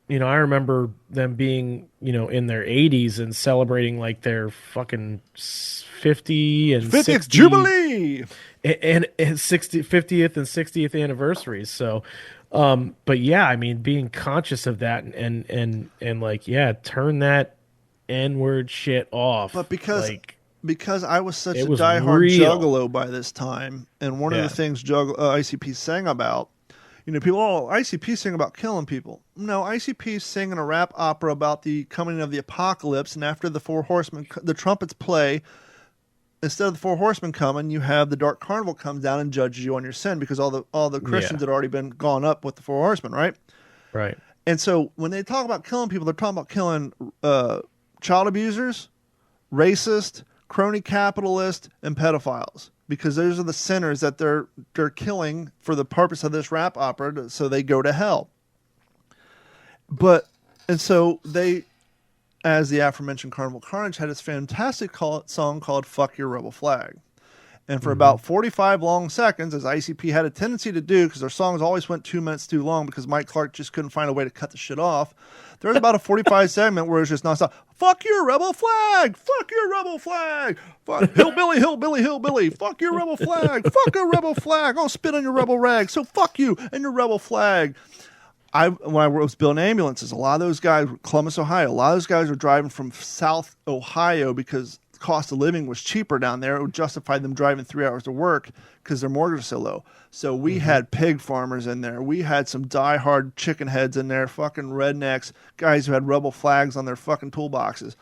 I remember them being, in their 80s and celebrating like their fucking 50 and 50th 60, Jubilee and 50th and 60th anniversaries. So, but yeah, being conscious of that and turn that N-word shit off. But because I was such a diehard juggalo by this time, and one of the things ICP sang about, people, ICP sing about killing people. No, ICP singing a rap opera about the coming of the apocalypse, and after the four horsemen, the trumpets play, instead of the four horsemen coming, you have the dark carnival comes down and judges you on your sin because all the Christians had already been gone up with the four horsemen, right? Right. And so when they talk about killing people, they're talking about killing child abusers, racist, crony capitalists, and pedophiles, because those are the sinners that they're killing for the purpose of this rap opera, so they go to hell. And so as the aforementioned Carnival Carnage had this fantastic song called Fuck Your Rebel Flag. And for about 45 long seconds, as ICP had a tendency to do, because their songs always went 2 minutes too long because Mike Clark just couldn't find a way to cut the shit off, there was about a 45 segment where it was just nonstop, fuck your rebel flag, fuck your rebel flag, fuck hillbilly, hillbilly, hillbilly, fuck your rebel flag, fuck a rebel flag, I'll spit on your rebel rag, so fuck you and your rebel flag. When I was building ambulances, a lot of those guys, Columbus, Ohio, a lot of those guys were driving from South Ohio because the cost of living was cheaper down there. It would justify them driving 3 hours to work because their mortgage was so low. So we had pig farmers in there. We had some diehard chicken heads in there, fucking rednecks, guys who had rebel flags on their fucking toolboxes.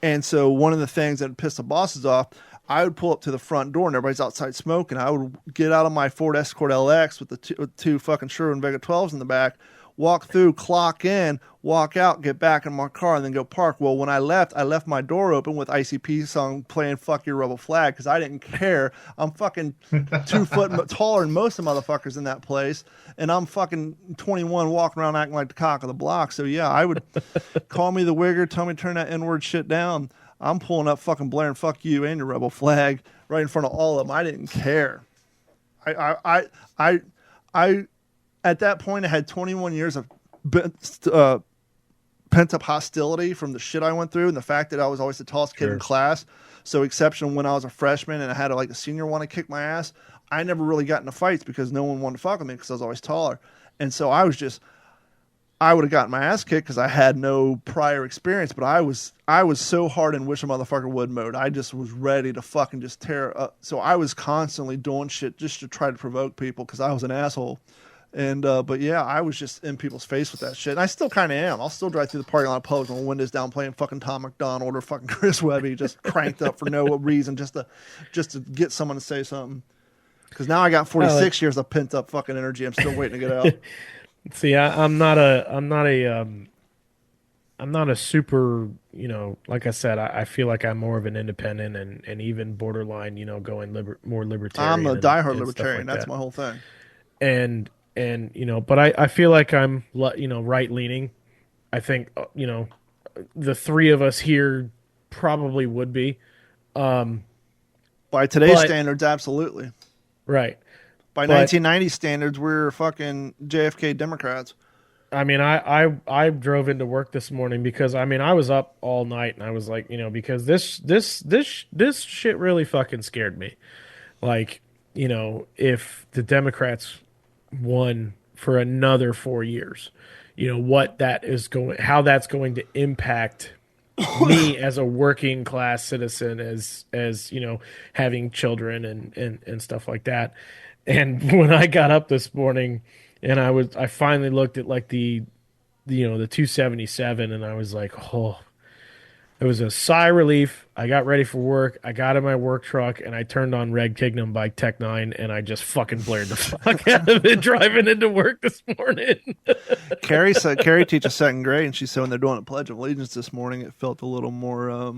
And so one of the things that pissed the bosses off, I would pull up to the front door and everybody's outside smoking. I would get out of my Ford Escort LX with the two fucking Sherwin Vega 12s in the back, walk through, clock in, walk out, get back in my car, and then go park. Well, when I left my door open with ICP song playing Fuck Your Rebel Flag because I didn't care. I'm fucking 2 foot taller than most of the motherfuckers in that place, and I'm fucking 21 walking around acting like the cock of the block. So, yeah, I would call me the wigger, tell me to turn that N-word shit down. I'm pulling up fucking blaring Fuck You and your Rebel Flag right in front of all of them. I didn't care. I at that point, I had 21 years of pent-up hostility from the shit I went through and the fact that I was always the tallest kid in class. So exception when I was a freshman and I had a senior want to kick my ass, I never really got into fights because no one wanted to fuck with me because I was always taller. And so I would have gotten my ass kicked because I had no prior experience, but I was so hard in wish a motherfucker would mode. I just was ready to fucking just tear up. So I was constantly doing shit just to try to provoke people because I was an asshole. And but yeah, I was just in people's face with that shit, and I still kind of am. I'll still drive through the parking lot of pubs with my windows down, playing fucking Tom McDonald or fucking Chris Webby, just cranked up for no reason, just to get someone to say something. Because now I got 46 years of pent up fucking energy. I'm still waiting to get out. See, I'm not a super, like I said, I feel like I'm more of an independent and even borderline, going more libertarian. I'm a diehard libertarian. That's my whole thing. And but I feel like I'm, right leaning. I think, the three of us here probably would be. By today's standards, absolutely. Right. By 1990 standards, we're fucking JFK Democrats. I mean, I drove into work this morning because I was up all night and I was like, because this shit really fucking scared me. Like, if the Democrats won for another 4 years, how that's going to impact me as a working class citizen, as having children and stuff like that. And when I got up this morning and I finally looked at the 277 and I was like, oh, it was a sigh of relief. I got ready for work. I got in my work truck and I turned on Reg Tignum by Tech 9 and I just fucking blared the fuck out of it driving into work this morning. Carrie teaches second grade and she said when they're doing a Pledge of Allegiance this morning, it felt a little more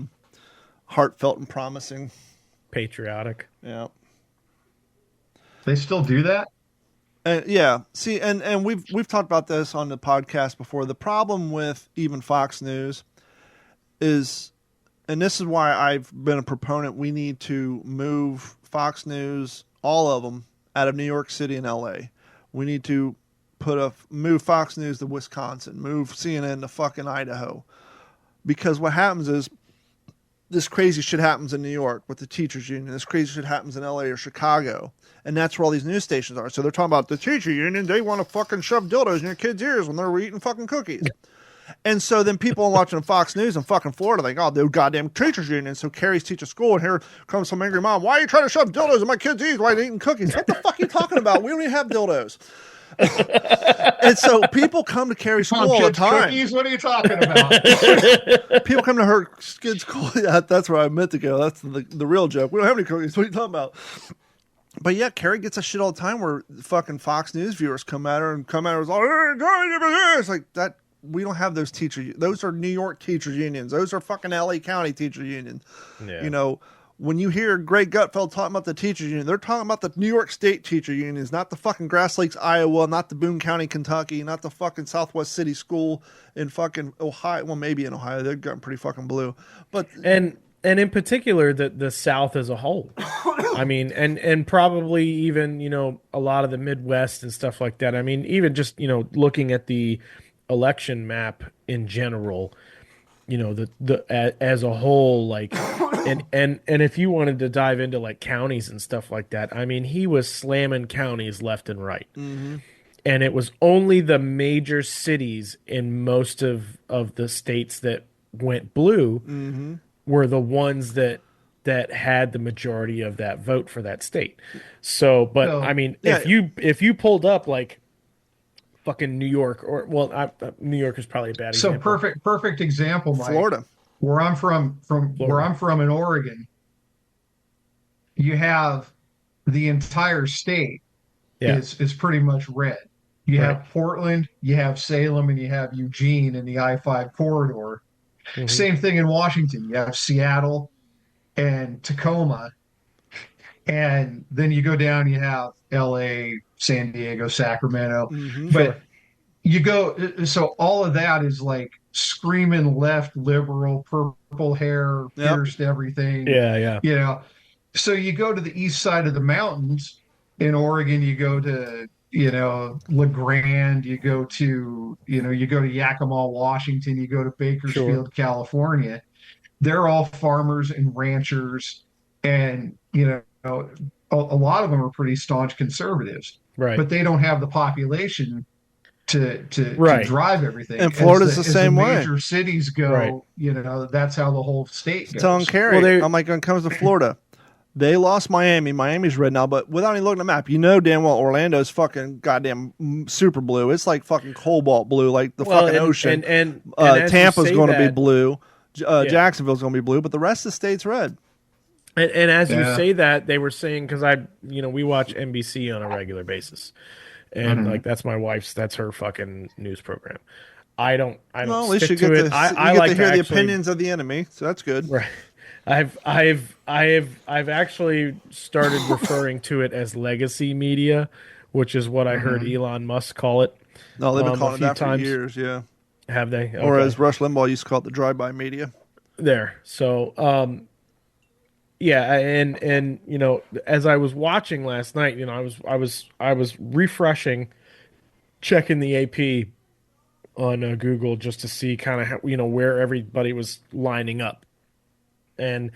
heartfelt and promising. Patriotic. Yeah. They still do that? Yeah. See, and we've talked about this on the podcast before. The problem with even Fox News is, and this is why I've been a proponent, we need to move Fox News, all of them, out of New York City and LA. We need to move Fox News to Wisconsin, move CNN to fucking Idaho. Because what happens is, this crazy shit happens in New York with the teachers union. This crazy shit happens in LA or Chicago. And that's where all these news stations are. So they're talking about the teacher union. They want to fucking shove dildos in your kids' ears when they're eating fucking cookies. And so then people watching Fox News in fucking Florida think, oh, the goddamn teachers union. So Carrie's teaching school, and here comes some angry mom. Why are you trying to shove dildos in my kids' ears while they're eating cookies? What the fuck are you talking about? We don't even have dildos. And so people come to Carrie's school all the time. Cookies? What are you talking about? People come to her kids' school. Yeah, that's where I meant to go. That's the real joke. We don't have any cookies. What are you talking about? But yeah, Carrie gets a shit all the time where fucking Fox News viewers come at her like, it's like that. We don't have those teacher. Those are New York teachers unions. Those are fucking LA County teacher unions. Yeah. when you hear Greg Gutfeld talking about the teachers union, they're talking about the New York State teacher unions, not the fucking Grass Lakes, Iowa, not the Boone County, Kentucky, not the fucking Southwest City School in fucking Ohio. Well, maybe in Ohio, they're getting pretty fucking blue. But and in particular, the South as a whole. I mean, and probably even, you know, a lot of the Midwest and stuff like that. I mean, even just, you know, looking at the election map in general, you know, as a whole, like, and if you wanted to dive into like counties and stuff like that, I mean, he was slamming counties left and right. Mm-hmm. And it was only the major cities in most of the states that went blue Mm-hmm. were the ones that had the majority of that vote for that state. So, but I mean, if you pulled up like fucking New York, or New York is probably a bad example. So perfect example, Mike. Florida, where I'm from where I'm from in Oregon, you have the entire state is pretty much red. You have Portland, you have Salem, and you have Eugene in the I-5 corridor. Mm-hmm. Same thing in Washington. You have Seattle and Tacoma. And then you go down, you have LA, San Diego, Sacramento. Mm-hmm. But you go, so all of that is like screaming left liberal, purple hair, pierced everything. Yeah. You know, so you go to the east side of the mountains in Oregon, you go to, you know, LeGrand, you go to Yakima, Washington, you go to Bakersfield, California. They're all farmers and ranchers, and, you know, a lot of them are pretty staunch conservatives, right? But they don't have the population to drive everything. And Florida's the same way. Major cities go, you know, that's how the whole state goes. Telling Carrie, I'm like, when it comes to Florida, they lost Miami. Miami's red now, but without even looking at the map, you know damn well Orlando's fucking goddamn super blue. It's like fucking cobalt blue, like the fucking ocean. And Tampa's going to be blue. Jacksonville's going to be blue, but the rest of the state's red. And as you say that, they were saying, because we watch NBC on a regular basis, and like that's her fucking news program. I don't. Well, at least you stick get to to, it. I like to hear to the opinions of the enemy, so that's good. Right. I've actually started referring to it as legacy media, which is what I heard Elon Musk call it. No, they've been calling it that for years. Yeah. Have they? Okay. Or as Rush Limbaugh used to call it, the drive-by media. There. So, yeah, and you know, as I was watching last night, you know, I was refreshing, checking the AP on Google just to see kind of how, you know, where everybody was lining up, and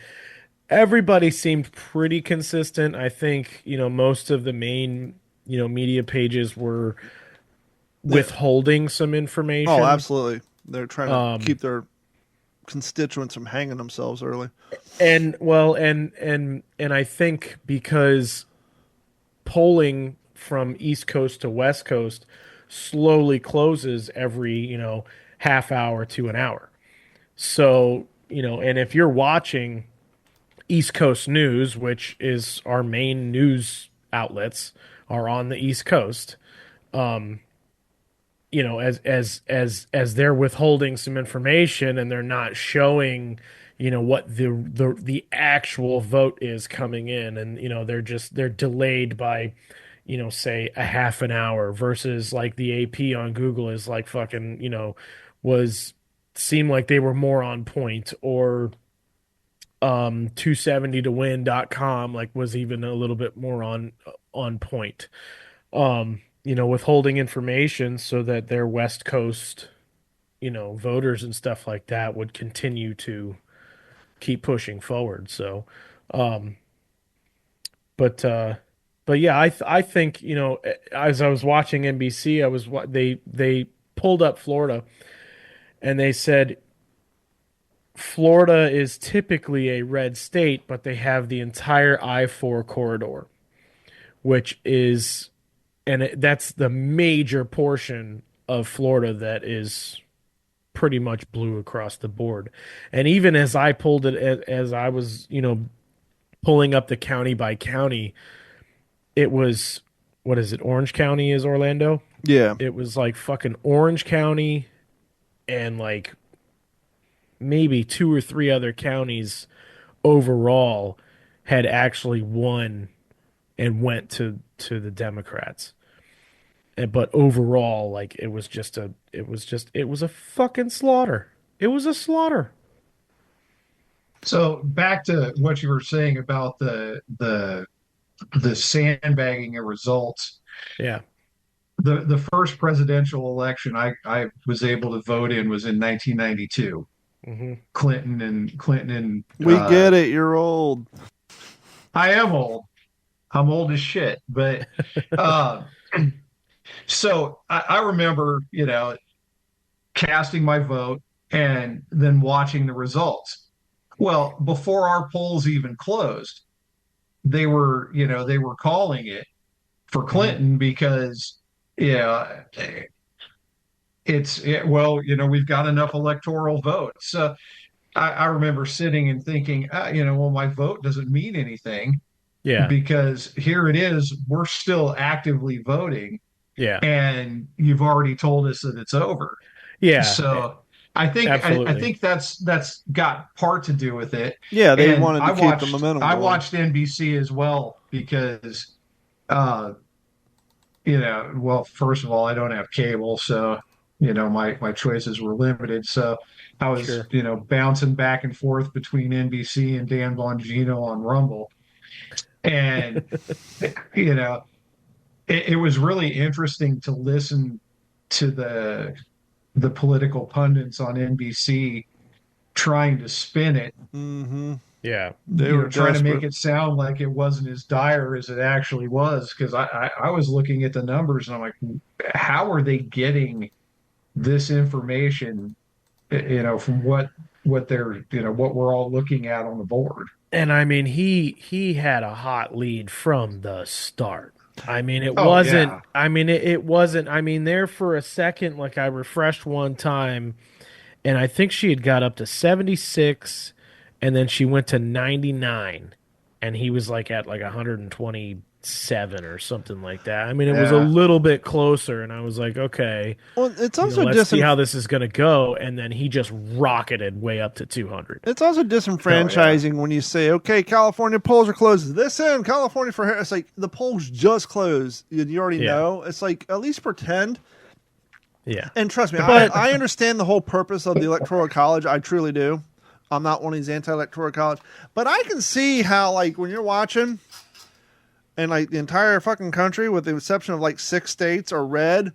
everybody seemed pretty consistent. I think, you know, most of the main, you know, media pages were withholding some information. Oh, absolutely. They're trying to keep their constituents from hanging themselves early. And I think because polling from East Coast to West Coast slowly closes every, you know, half hour to an hour. So, you know, and if you're watching East Coast news, which is our main news outlets are on the East Coast, you know, as they're withholding some information and they're not showing, you know, what the actual vote is coming in, and, you know, they're delayed by, you know, say a half an hour, versus like the AP on Google is like fucking, you know, seemed like they were more on point, or 270towin.com like was even a little bit more on point. You know, withholding information so that their West Coast, you know, voters and stuff like that would continue to keep pushing forward. So, but yeah, I think, you know, as I was watching NBC, they pulled up Florida, and they said Florida is typically a red state, but they have the entire I-4 corridor, which is, and that's the major portion of Florida that is pretty much blue across the board. And even as I pulled it, as I was, you know, pulling up the county by county, it was, what is it? Orange County is Orlando? Yeah. It was like fucking Orange County and like maybe 2 or 3 other counties overall had actually won and went to the Democrats. But overall, like it was a fucking slaughter. It was a slaughter. So back to what you were saying about the sandbagging of results. Yeah. The first presidential election I was able to vote in was in 1992. Mm-hmm. Clinton and we get it. You're old. I am old. I'm old as shit. But so I remember, casting my vote and then watching the results. Well, before our polls even closed, they were calling it for Clinton because, we've got enough electoral votes. So I remember sitting and thinking, well, my vote doesn't mean anything. Yeah. Because here it is, we're still actively voting. Yeah. And you've already told us that it's over. Yeah. So I think that's got part to do with it. Yeah, they wanted to keep the momentum I going. watched NBC as well because, well, first of all, I don't have cable, so my choices were limited. So I was bouncing back and forth between NBC and Dan Bongino on Rumble, and it was really interesting to listen to the political pundits on NBC trying to spin it. Mm-hmm. Yeah. They were trying to make it sound like it wasn't as dire as it actually was. Because I was looking at the numbers and I'm like, how are they getting this information, from what they're, what we're all looking at on the board? And I mean, he had a hot lead from the start. I mean, it wasn't. Yeah. I mean, it wasn't. I mean, there for a second, like I refreshed one time, and I think she had got up to 76, and then she went to 99, and he was like at like 127 or something like that. I mean, it was a little bit closer, and I was like, okay, well, it's also let's see how this is going to go, and then he just rocketed way up to 200. It's also disenfranchising when you say, okay, California polls are closed. This in California for Harris. It's like the polls just closed. You already know. It's like at least pretend. Yeah. And trust me, I understand the whole purpose of the Electoral College. I truly do. I'm not one of these anti-Electoral College. But I can see how, like, when you're watching and, like, the entire fucking country, with the exception of, like, 6 states, are red,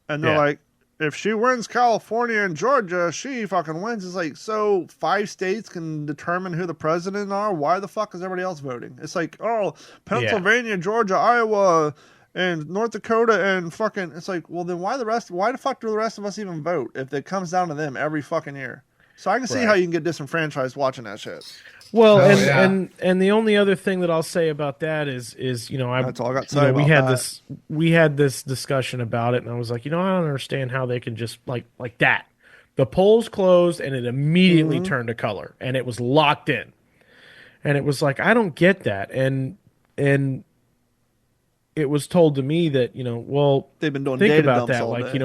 and they're like, if she wins California and Georgia, she fucking wins. It's like, so 5 states can determine who the president are? Why the fuck is everybody else voting? It's like, oh, Pennsylvania, Georgia, Iowa, and North Dakota, and fucking, it's like, well, then why the fuck do the rest of us even vote if it comes down to them every fucking year? So I can see how you can get disenfranchised watching that shit. Well, and the only other thing that I'll say about that is that's all I got to say about that. We had this discussion about it, and I was like, I don't understand how they can just like that. The polls closed, and it immediately turned to color, and it was locked in, and it was like, I don't get that, and it was told to me that well, they've been doing think data about dumps that, all like day.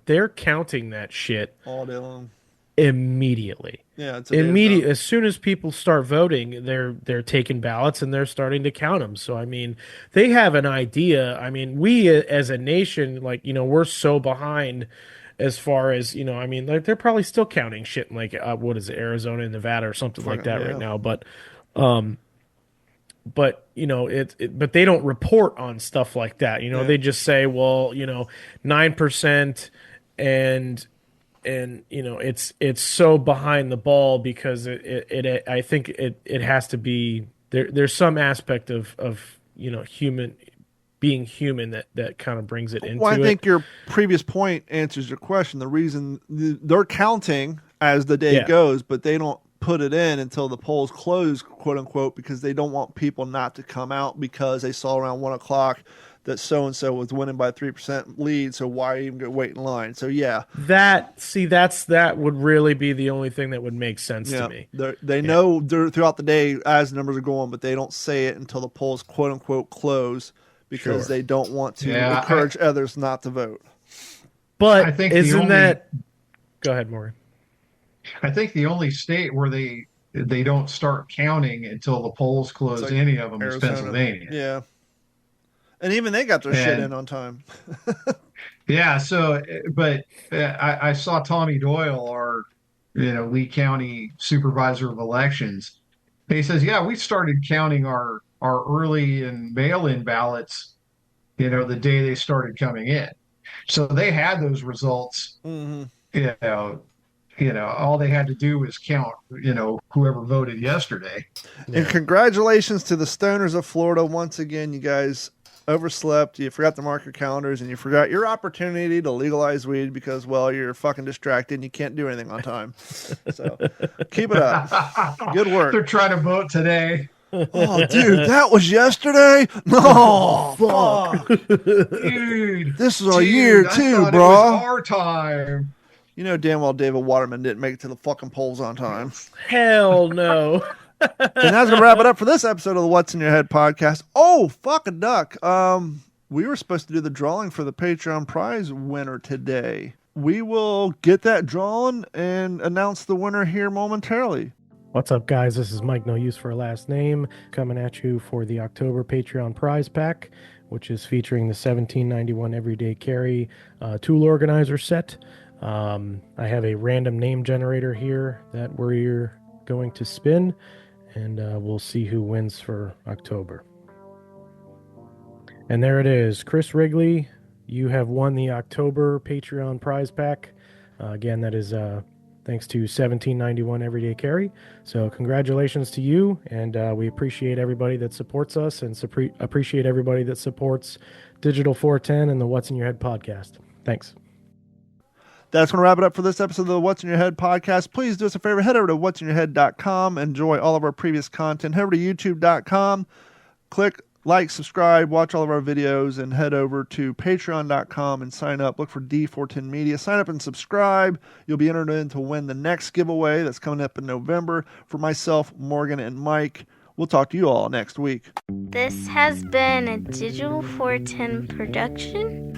they're counting that shit all day long. Immediately. Yeah, it's immediate. As soon as people start voting, they're taking ballots and they're starting to count them. So I mean, they have an idea. I mean, we as a nation, like we're so behind as far as I mean, like they're probably still counting shit in like what is it, Arizona and Nevada or something like that right now. But but but they don't report on stuff like that. They just say, well, 9% and it's so behind the ball because it I think it has to be there's some aspect of human being human that kind of brings it into it. Well, I think your previous point answers your question. The reason they're counting as the day goes, but they don't put it in until the polls close, quote unquote, because they don't want people not to come out because they saw around 1:00 that so-and-so was winning by 3% lead, so why even go wait in line? So, that would really be the only thing that would make sense to me. They know throughout the day as the numbers are going, but they don't say it until the polls, quote-unquote, close because they don't want to encourage others not to vote. But I think isn't that... Go ahead, Morgan. I think the only state where they they don't start counting until the polls close. Like any of them Arizona. is Pennsylvania. Yeah. And even they got their shit in on time. Yeah. So, but I saw Tommy Doyle, our, Lee County Supervisor of Elections. He says, yeah, we started counting our early and mail-in ballots, the day they started coming in. So they had those results, all they had to do was count, whoever voted yesterday. And congratulations to the stoners of Florida. Once again, you guys overslept. You forgot to mark your calendars, and you forgot your opportunity to legalize weed because, well, you're fucking distracted and you can't do anything on time. So keep it up. Good work. They're trying to vote today. Oh, dude, that was yesterday? No, fuck. Dude, this is our year, too, bro. It was our time. You know damn well David Waterman didn't make it to the fucking polls on time. Hell no. And that's going to wrap it up for this episode of the What's in Your Head podcast. Oh, fuck a duck. We were supposed to do the drawing for the Patreon prize winner today. We will get that drawn and announce the winner here momentarily. What's up, guys? This is Mike No Use for a Last Name coming at you for the October Patreon prize pack, which is featuring the 1791 Everyday Carry tool organizer set. I have a random name generator here that we're going to spin, and we'll see who wins for October. And there it is. Chris Wrigley, you have won the October Patreon prize pack. Again, that is thanks to 1791 Everyday Carry. So congratulations to you, and we appreciate everybody that supports us, and appreciate everybody that supports Digital 410 and the What's in Your Head podcast. Thanks. That's going to wrap it up for this episode of the What's in Your Head podcast. Please do us a favor. Head over to what'sinyourhead.com. Enjoy all of our previous content. Head over to youtube.com. Click like, subscribe, watch all of our videos, and head over to patreon.com and sign up. Look for D410 Media. Sign up and subscribe. You'll be entered in to win the next giveaway that's coming up in November for myself, Morgan, and Mike. We'll talk to you all next week. This has been a Digital 410 production.